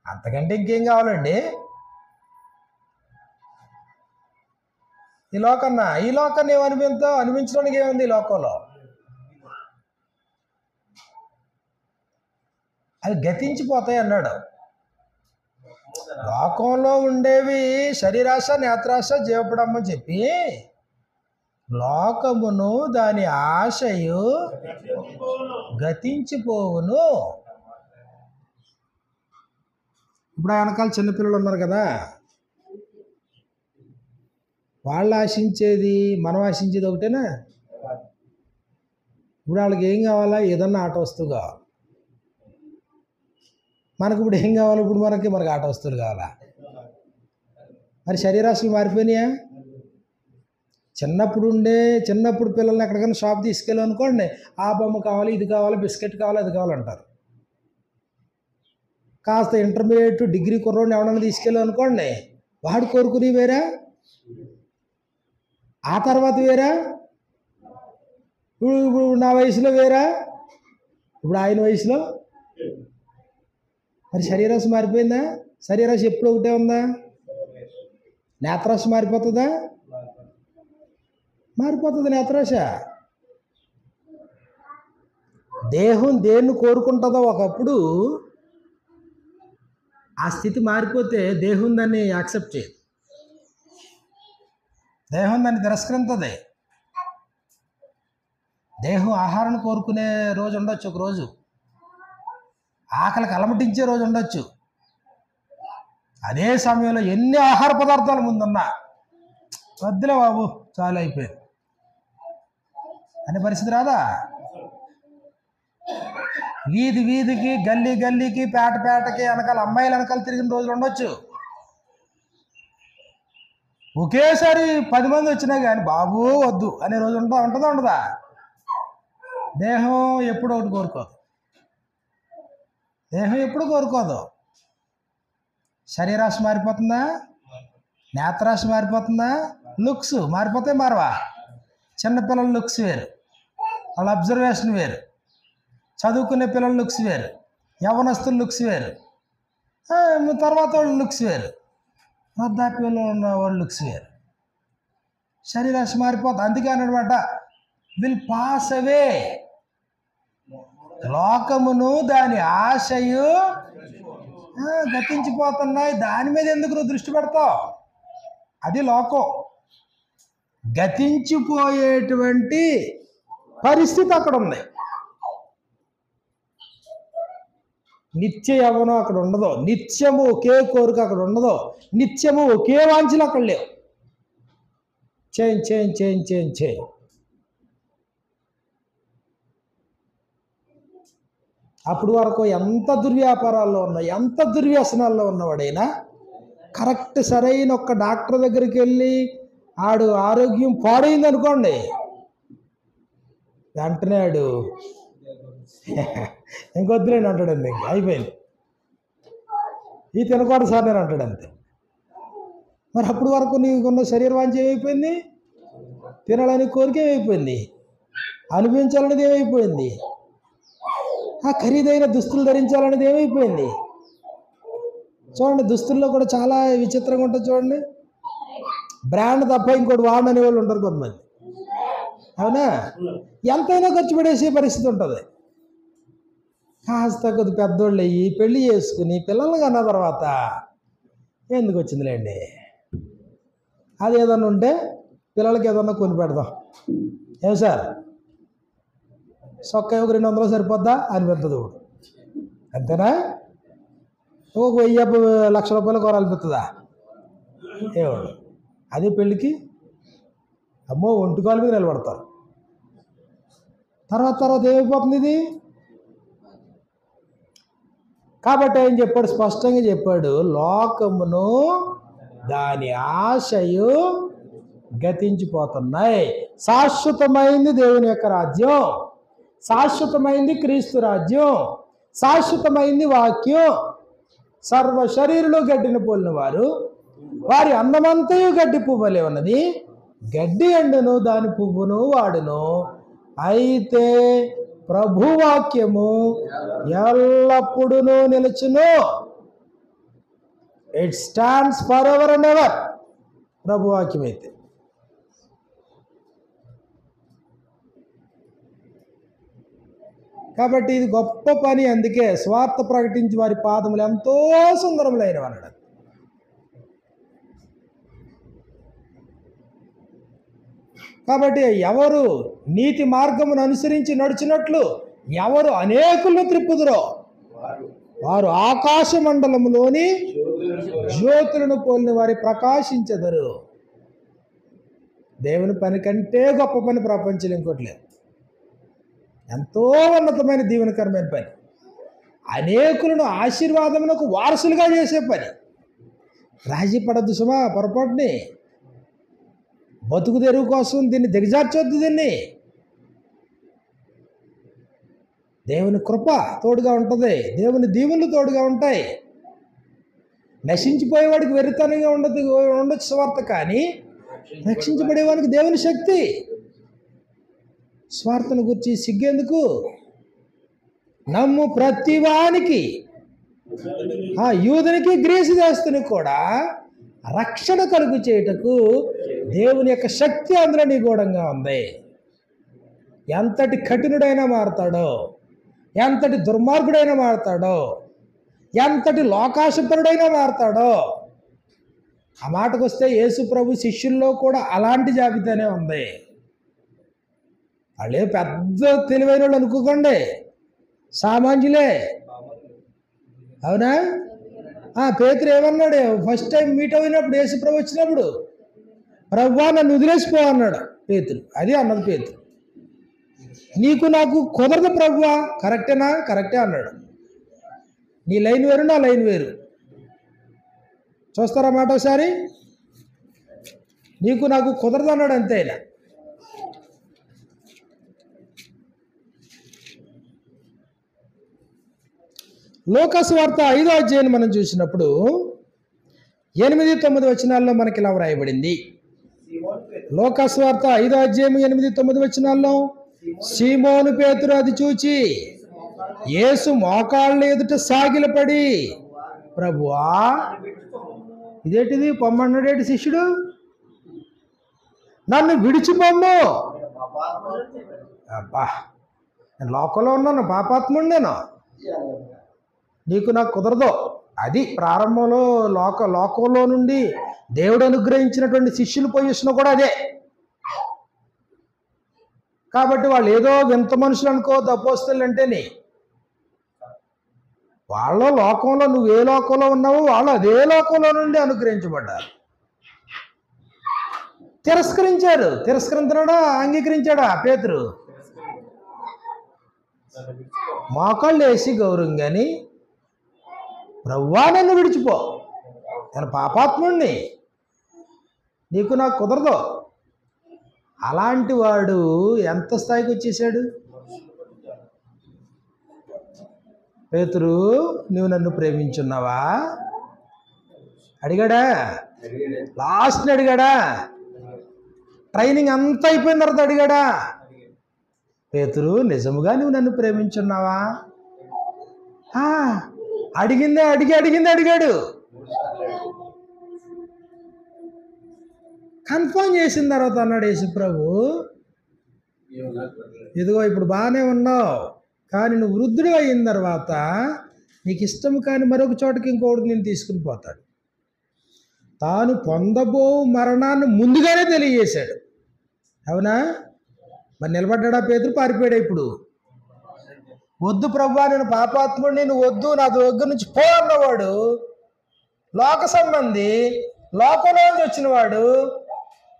అంతకంటే ఇంకేం కావాలండి? ఈ లోకాన్ని అనిపించడానికి ఏముంది? ఈ లోకంలో అవి గతించిపోతాయి అన్నాడు. లోకంలో ఉండేవి శరీరాశ, నేత్రాశ, జీవపడమని చెప్పి లోకమును దాని ఆశయు గతించిపోవును. ఇప్పుడు ఆ వెనకాల చిన్నపిల్లలు ఉన్నారు కదా, వాళ్ళు ఆశించేది మనం ఆశించేది ఒకటేనా? ఇప్పుడు వాళ్ళకి ఏం కావాలా? ఏదన్నా ఆట వస్తువు కావాలి. మనకు ఇప్పుడు ఏం కావాలి? ఇప్పుడు మనకి ఆట వస్తువులు కావాలా? మరి శరీరాశలు మారిపోయినాయా? చిన్నప్పుడు పిల్లల్ని ఎక్కడికైనా షాప్ తీసుకెళ్ళాలనుకోండి, ఆ బొమ్మ కావాలి, ఇది కావాలి, బిస్కెట్ కావాలి, అది కావాలంటారు. కాస్త ఇంటర్మీడియట్, డిగ్రీ కుర్రోడిని ఎవరైనా తీసుకెళ్ళాలనుకోండి, వాడు కోరుకుని వేరా, ఆ తర్వాత వేరా, ఇప్పుడు నా వయసులో వేరా, ఇప్పుడు ఆయన వయసులో. మరి శరీరాశ మారిపోయిందా? శరీరాశ ఎప్పుడు ఒకటే ఉందా? నేత్రాశ మారిపోతుందా? మారిపోతుంది నేత్రాశ. దేహం దేన్ని కోరుకుంటుందో ఒకప్పుడు, ఆ స్థితి మారిపోతే దేహం దాన్ని యాక్సెప్ట్ చేయదు, దేహం దాన్ని తిరస్కరించదు. దేహం ఆహారాన్ని కోరుకునే రోజు ఉండొచ్చు, ఒక రోజు ఆకలికి అలమటించే రోజు ఉండొచ్చు. అదే సమయంలో ఎన్ని ఆహార పదార్థాలు ముందున్నా వద్దులే బాబు చాలు అయిపోయింది అనే పరిస్థితి రాదా? వీధికి, గల్లీకి, పేటకి వెనకాల అమ్మాయిల వెనకాల తిరిగిన రోజులు ఉండొచ్చు. ఒకేసారి 10 మంది వచ్చినా కానీ బాబు వద్దు అనే రోజు ఉంటుందా ఉండదా? దేహం ఎప్పుడో ఒకటి కోరుకోదు. దేహం ఎప్పుడు కోరుకోదు. శరీరాశ మారిపోతుందా? నేత్రాశ మారిపోతుందా? లుక్స్ మారిపోతాయి, మారవా? చిన్నపిల్లల లుక్స్ వేరు, వాళ్ళ అబ్జర్వేషన్ వేరు, చదువుకునే పిల్లల లుక్స్ వేరు, యవనస్తుల లుక్స్ వేరు, తర్వాత వాళ్ళ లుక్స్ వేరు, వృద్ధాప్యంలో ఉన్న వాళ్ళ లుక్స్ వేరు. శరీరాశ మారిపోతుంది. అందుకే అన్నమాట, విల్ పాస్ అవే. లోకమును దాని ఆశయు గతించిపోతున్నాయి. దాని మీద ఎందుకు నువ్వు దృష్టి పెడతావు? అది లోకం. గతించిపోయేటువంటి పరిస్థితి అక్కడ ఉంది. నిత్య యవ్వనం అక్కడ ఉండదు. నిత్యము ఒకే కోరిక అక్కడ ఉండదు. నిత్యము ఒకే వాంఛలు అక్కడ లేవు. Change change change change change. అప్పుడు వరకు ఎంత దుర్వ్యాపారాల్లో ఉన్నా, ఎంత దుర్వ్యసనాల్లో ఉన్నవాడైనా కరెక్ట్ సరైన ఒక్క డాక్టర్ దగ్గరికి వెళ్ళి ఆడు ఆరోగ్యం పాడైంది అనుకోండి, వెంటనే ఆడు ఇంకొద్దులేండి అంటాడండి. ఇంక అయిపోయింది, ఈ తినకూడదు సార్ నేను అంటాడు, అంతే. మరి అప్పుడు వరకు నీకున్న శరీర వాంఛ ఏమైపోయింది? తినాలని కోరిక ఏమైపోయింది? అనిపించాలనేది ఏమైపోయింది? ఆ ఖరీదైన దుస్తులు ధరించాలనేది ఏమైపోయింది? చూడండి, దుస్తుల్లో కూడా చాలా విచిత్రంగా ఉంటుంది. చూడండి, బ్రాండ్ తప్ప ఇంకోటి వాడని వాళ్ళు ఉంటారు కొంతమంది, అవునా? ఎంతైనా ఖర్చు పడేసే పరిస్థితి ఉంటుంది. కాస్త కొద్ది పెద్దోళ్ళు అయ్యి పెళ్లి చేసుకుని పిల్లలు కన్న తర్వాత ఎందుకు వచ్చిందిలేండి, అది ఏదన్నా ఉంటే పిల్లలకి ఏదన్నా కొని పెడదాం, ఏం సార్ సొక్క ఒక 200 సరిపోద్దా అనిపిస్తుంది ఇప్పుడు, అంతేనా? ఒక 1000-1,00,000 రూపాయలు కొనాలనిపిస్తుందా? ఏవాడు అదే పెళ్ళికి అమ్మో ఒంటికాల మీద నిలబడతారు. తర్వాత ఏమైపోతుంది ఇది? కాబట్టి ఆయన చెప్పాడు, స్పష్టంగా చెప్పాడు, లోకమును దాని ఆశయు గతించిపోతున్నాయి. శాశ్వతమైంది దేవుని యొక్క రాజ్యం, శాశ్వతమైంది క్రీస్తు రాజ్యం, శాశ్వతమైంది వాక్యం. సర్వ శరీరులు గడ్డిని పోలిన వారు, వారి అందమంతయు గడ్డి పువ్వులే ఉన్నది, గడ్డి ఎండును దాని పువ్వును వాడును, అయితే ప్రభువాక్యము ఎల్లప్పుడూ నిలుచును. It stands for ever and ever. ప్రభువాక్యం అయితే కాబట్టి ఇది గొప్ప పని. అందుకే స్వార్థ ప్రకటించి వారి పాదములు ఎంతో సుందరములైనవి అన్నాడు. కాబట్టి ఎవరు నీతి మార్గమును అనుసరించి నడుచున్నట్లు ఎవరు అనేకులను త్రిప్పుదురో వారు ఆకాశ మండలములోని జ్యోతులను పోలిన వారి ప్రకాశించెదరు. దేవుని పని కంటే గొప్ప పని ప్రపంచంలో ఇంకోటి లేదు. ఎంతో ఉన్నతమైన దీవెనకరమైన పని, అనేకులను ఆశీర్వాదమునకు వారసులుగా చేసే పని. రాజీ పడద్దు సుమా పొరపాటుని. బతుకు తెరువు కోసం దీన్ని దిగజార్చొద్దు. దీన్ని దేవుని కృప తోడుగా ఉంటుంది, దేవుని దీవెనలు తోడుగా ఉంటాయి. నశించిపోయేవాడికి వెరితనంగా ఉండొచ్చు స్వార్థ, కానీ రక్షించబడేవాడికి దేవుని శక్తి. స్వార్థను గురించి సిగ్గేందుకు? నమ్ము ప్రతివానికి, ఆ యూదునికి గ్రీసు దేశస్తుని కూడా రక్షణ కలుగు చేయుటకు దేవుని యొక్క శక్తి అందులో నిగూఢంగా ఉంది. ఎంతటి కఠినుడైనా మారతాడో, ఎంతటి దుర్మార్గుడైనా మారతాడో, ఎంతటి లోకాశపరుడైనా మారతాడో. ఆ మాటకు వస్తే యేసు ప్రభు శిష్యుల్లో కూడా అలాంటి జాబితానే ఉంది. వాళ్ళే పెద్ద తెలివైన వాళ్ళు అనుకోకండి, సామాన్యులే, అవునా? పేతురు ఏమన్నాడు? ఫస్ట్ టైం మీట్ అయినప్పుడు యేసు ప్రభు వచ్చినప్పుడు, ప్రభువా నన్ను వదిలేసిపో అన్నాడు పేతురు. అది అన్నది పేతురు. నీకు నాకు కుదరదు ప్రభువా. కరెక్టేనా? కరెక్టే అన్నాడు. నీ లైన్ వేరు, నా లైన్ వేరు. చూస్తారా మాట ఒకసారి? నీకు నాకు కుదరదు అన్నాడు, అంతే. అయినా లూకాసు వార్త 5వ అధ్యాయాన్ని మనం చూసినప్పుడు 8-9 వచనాల్లో మనకి ఇలా వ్రాయబడింది. లూకాసు వార్త 5వ అధ్యాయం 8-9 వచనాల్లో, సీమోను పేతురు అది చూచి యేసు మోకాళ్ళ ఎదుట సాగిలపడి, ప్రభువా, ఇదేంటిది పొమ్మన్నాడేటి శిష్యుడు, నన్ను విడిచిపోమ్ము. అబ్బా, నేను లోకంలో ఉన్నాను, పాపాత్ముడు, నేను, నీకు నాకు కుదరదు. అది ప్రారంభంలో లోకంలో నుండి దేవుడు అనుగ్రహించినటువంటి శిష్యుల పొజిషన్ కూడా అదే. కాబట్టి వాళ్ళు ఏదో వింత మనుషులు అనుకోవద్దు అపోస్తలులు అంటేనే. వాళ్ళ లోకంలో, నువ్వు ఏ లోకంలో ఉన్నావో వాళ్ళు అదే లోకంలో నుండి అనుగ్రహించబడ్డారు. తిరస్కరించాడా అంగీకరించాడా పేతురు? మోకాళ్ళు వేసి గౌరవంగాని, ప్రభువా, నన్ను విడిచిపో, నేను పాపాత్ముడిని, నీకు నాకు కుదరదు. అలాంటి వాడు ఎంత స్థాయికి వచ్చేసాడు? పేతురు, నువ్వు నన్ను ప్రేమించున్నావా అడిగాడా? లాస్ట్ని అడిగాడా? ట్రైనింగ్ అంతా అయిపోయిన తర్వాత అడిగాడా? పేతురు, నిజముగా నువ్వు నన్ను ప్రేమించున్నావా? అడిగాడు. కన్ఫర్మ్ చేసిన తర్వాత అన్నాడు యేసుప్రభు, ఇదిగో ఇప్పుడు బాగానే ఉన్నావు, కానీ నువ్వు వృద్ధుడు అయిన తర్వాత నీకు ఇష్టం కానీ మరొక చోటకి ఇంకొకటి నేను తీసుకుని పోతాడు. తాను పొందబో మరణాన్ని ముందుగానే తెలియజేశాడు. అవునా? మరి నిలబడ్డా పేతురు? పారిపోయాడు. ఇప్పుడు వద్దు ప్రభువా, నేను పాపాత్ముడిని, నువ్వు వద్దు, నా దగ్గర నుంచి పో అన్నవాడు లోక సంబంధి, లోకంలో నుంచి వచ్చినవాడు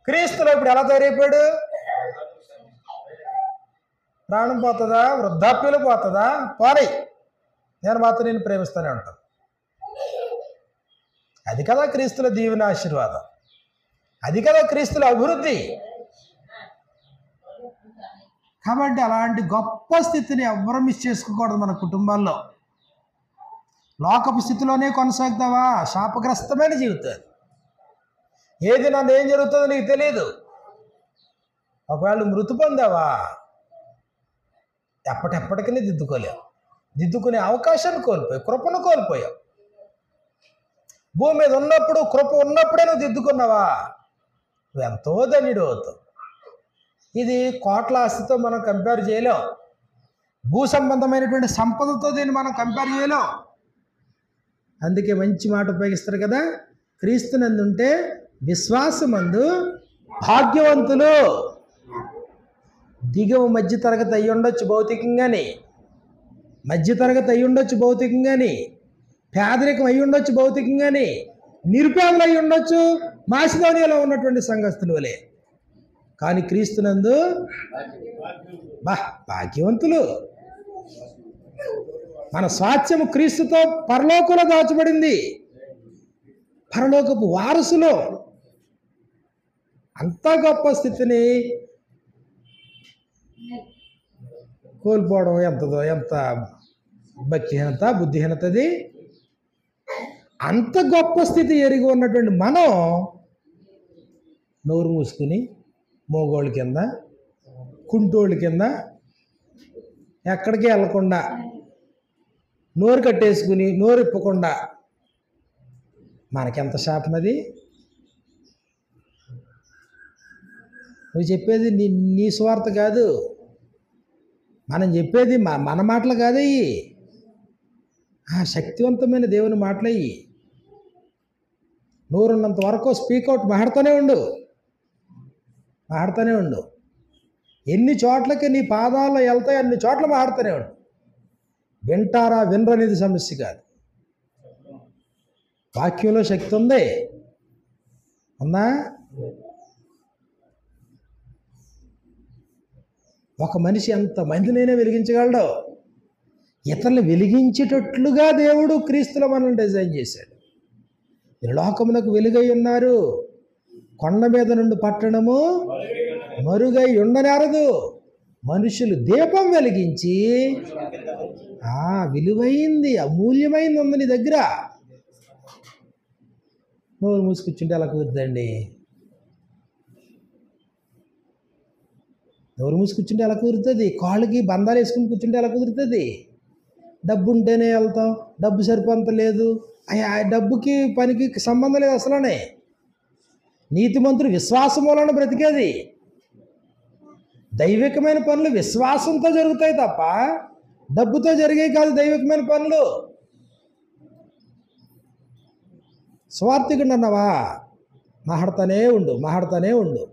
క్రీస్తులో ఇప్పుడు ఎలా తయారైపోయాడు? ప్రాణం పోతుందా? వృద్ధాప్యంలో పోతుందా? పోనీ, నేను మాత్రం నేను ప్రేమిస్తూనే ఉంటాను. అది కదా క్రీస్తుల దీవెన, ఆశీర్వాదం. అది కదా క్రీస్తుల అభివృద్ధి. కాబట్టి అలాంటి గొప్ప స్థితిని ఎవ్వరూ మిస్ చేసుకోకూడదు మన కుటుంబాల్లో. లోకపు స్థితిలోనే కొనసాగుతావా? శాపగ్రస్తమైన జీవితం. ఏది నన్ను ఏం జరుగుతుందో నీకు తెలియదు. ఒకవేళ మృతి పొందావా, ఎప్పటికీ దిద్దుకోలేవు. దిద్దుకునే అవకాశాన్ని కోల్పోయావు, కృపను కోల్పోయావు. భూమి మీద ఉన్నప్పుడు, కృప ఉన్నప్పుడే నువ్వు దిద్దుకున్నావా, నువ్వు ఎంతో ధన్యుడు అవుతావు. ఇది కోట్ల ఆస్తితో మనం కంపేర్ చేయలేం. భూ సంబంధమైనటువంటి సంపదతో దీన్ని మనం కంపేర్ చేయలేం. అందుకే మంచి మాట ఉపయోగిస్తారు కదా, క్రీస్తునందుంటే విశ్వాసమందు భాగ్యవంతులు. దిగువ మధ్యతరగతి అయి ఉండొచ్చు భౌతికంగాని, మధ్యతరగతి అయి ఉండొచ్చు భౌతికంగాని, పేదరికం అయి ఉండొచ్చు భౌతికంగాని, నిరుపేదలు అయి ఉండొచ్చు మాసిదోనియాలో ఉన్నటువంటి సంఘస్థుల వలె. కానీ క్రీస్తునందు భాగ్యవంతులు. మన స్వాస్థ్యము క్రీస్తుతో పరలోకంలో దాచబడింది. పరలోకపు వారసులు. అంత గొప్ప స్థితిని కోల్పోవడం ఎంత భక్తిహీనత, బుద్ధిహీనతది. అంత గొప్ప స్థితి ఎరిగి ఉన్నటువంటి మనం నోరు మూసుకుని మోగోళ్ళ కింద, కుంటోళ్ళ కింద, ఎక్కడికి వెళ్ళకుండా నోరు కట్టేసుకుని నోరు ఇప్పకుండా, మనకెంత శాపం అది. నువ్వు చెప్పేది నీ స్వార్థ కాదు, మనం చెప్పేది మన మాటలు కాదయ్యి, శక్తివంతమైన దేవుని మాటలయ్యి. నోరున్నంత వరకు స్పీకౌట్ మాట్లాడుతూనే ఉండు. ఎన్ని చోట్లకి నీ పాదాల్లో వెళ్తాయి అన్ని చోట్ల మాట్లాడుతూనే ఉండు. వింటారా వినరనేది సమస్య కాదు. వాక్యంలో శక్తి ఉంది, ఉందా? ఒక మనిషి ఎంత మందినైనా వెలిగించగలడు. ఇతరులు వెలిగించేటట్లుగా దేవుడు క్రీస్తులో మనల్ని డిజైన్ చేశాడు. మీరు లోకమునకు వెలుగై ఉన్నారు, కొండ మీద నుండి పట్టణము మరుగై ఉండనేరదు. మనుషులు దీపం వెలిగించి విలువైంది, అమూల్యమైంది ఉంది నీ దగ్గర. నోరు మూసుకొచ్చుంటే ఎలా కుదురుతుందండి? నోరు మూసుకొచ్చుంటే ఎలా కుదురుతుంది? కాళ్ళకి బంధాలు వేసుకుని కూర్చుంటే ఎలా కుదురుతుంది? డబ్బు ఉంటేనే వెళ్తాం, డబ్బు సరిపోంత లేదు, ఆ డబ్బుకి పనికి సంబంధం లేదు అసలనే. నీతిమంతుడు విశ్వాసం వలన బ్రతికేది. దైవికమైన పనులు విశ్వాసంతో జరుగుతాయి తప్ప డబ్బుతో జరిగేవి కాదు దైవికమైన పనులు. స్వార్థికుడు అన్నావా, మాట్లాడుతూనే ఉండు,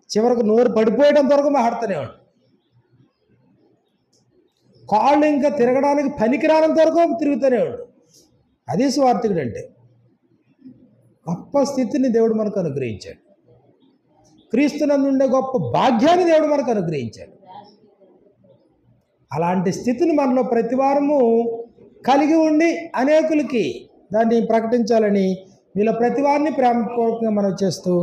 చివరకు నోరు పడిపోయేటంత వరకు మాట్లాడుతూనే ఉండు. కాళ్ళు ఇంకా తిరగడానికి పనికిరానంత వరకు తిరుగుతూనే ఉండు. అది స్వార్థికుడు అంటే. గొప్ప స్థితిని దేవుడు మనకు అనుగ్రహించాడు. క్రీస్తునందు ఉండే గొప్ప భాగ్యాన్ని దేవుడు మనకు అనుగ్రహించాడు. అలాంటి స్థితిని మనలో ప్రతి వారము కలిగి ఉండి అనేకులకి దాన్ని ప్రకటించాలని మీలో ప్రతి వారిని ప్రేమపూర్వకంగా మనం చేస్తూ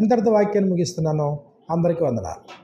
ఇంతటితో వాక్యాన్ని ముగిస్తున్నాను. అందరికీ వందనాలు.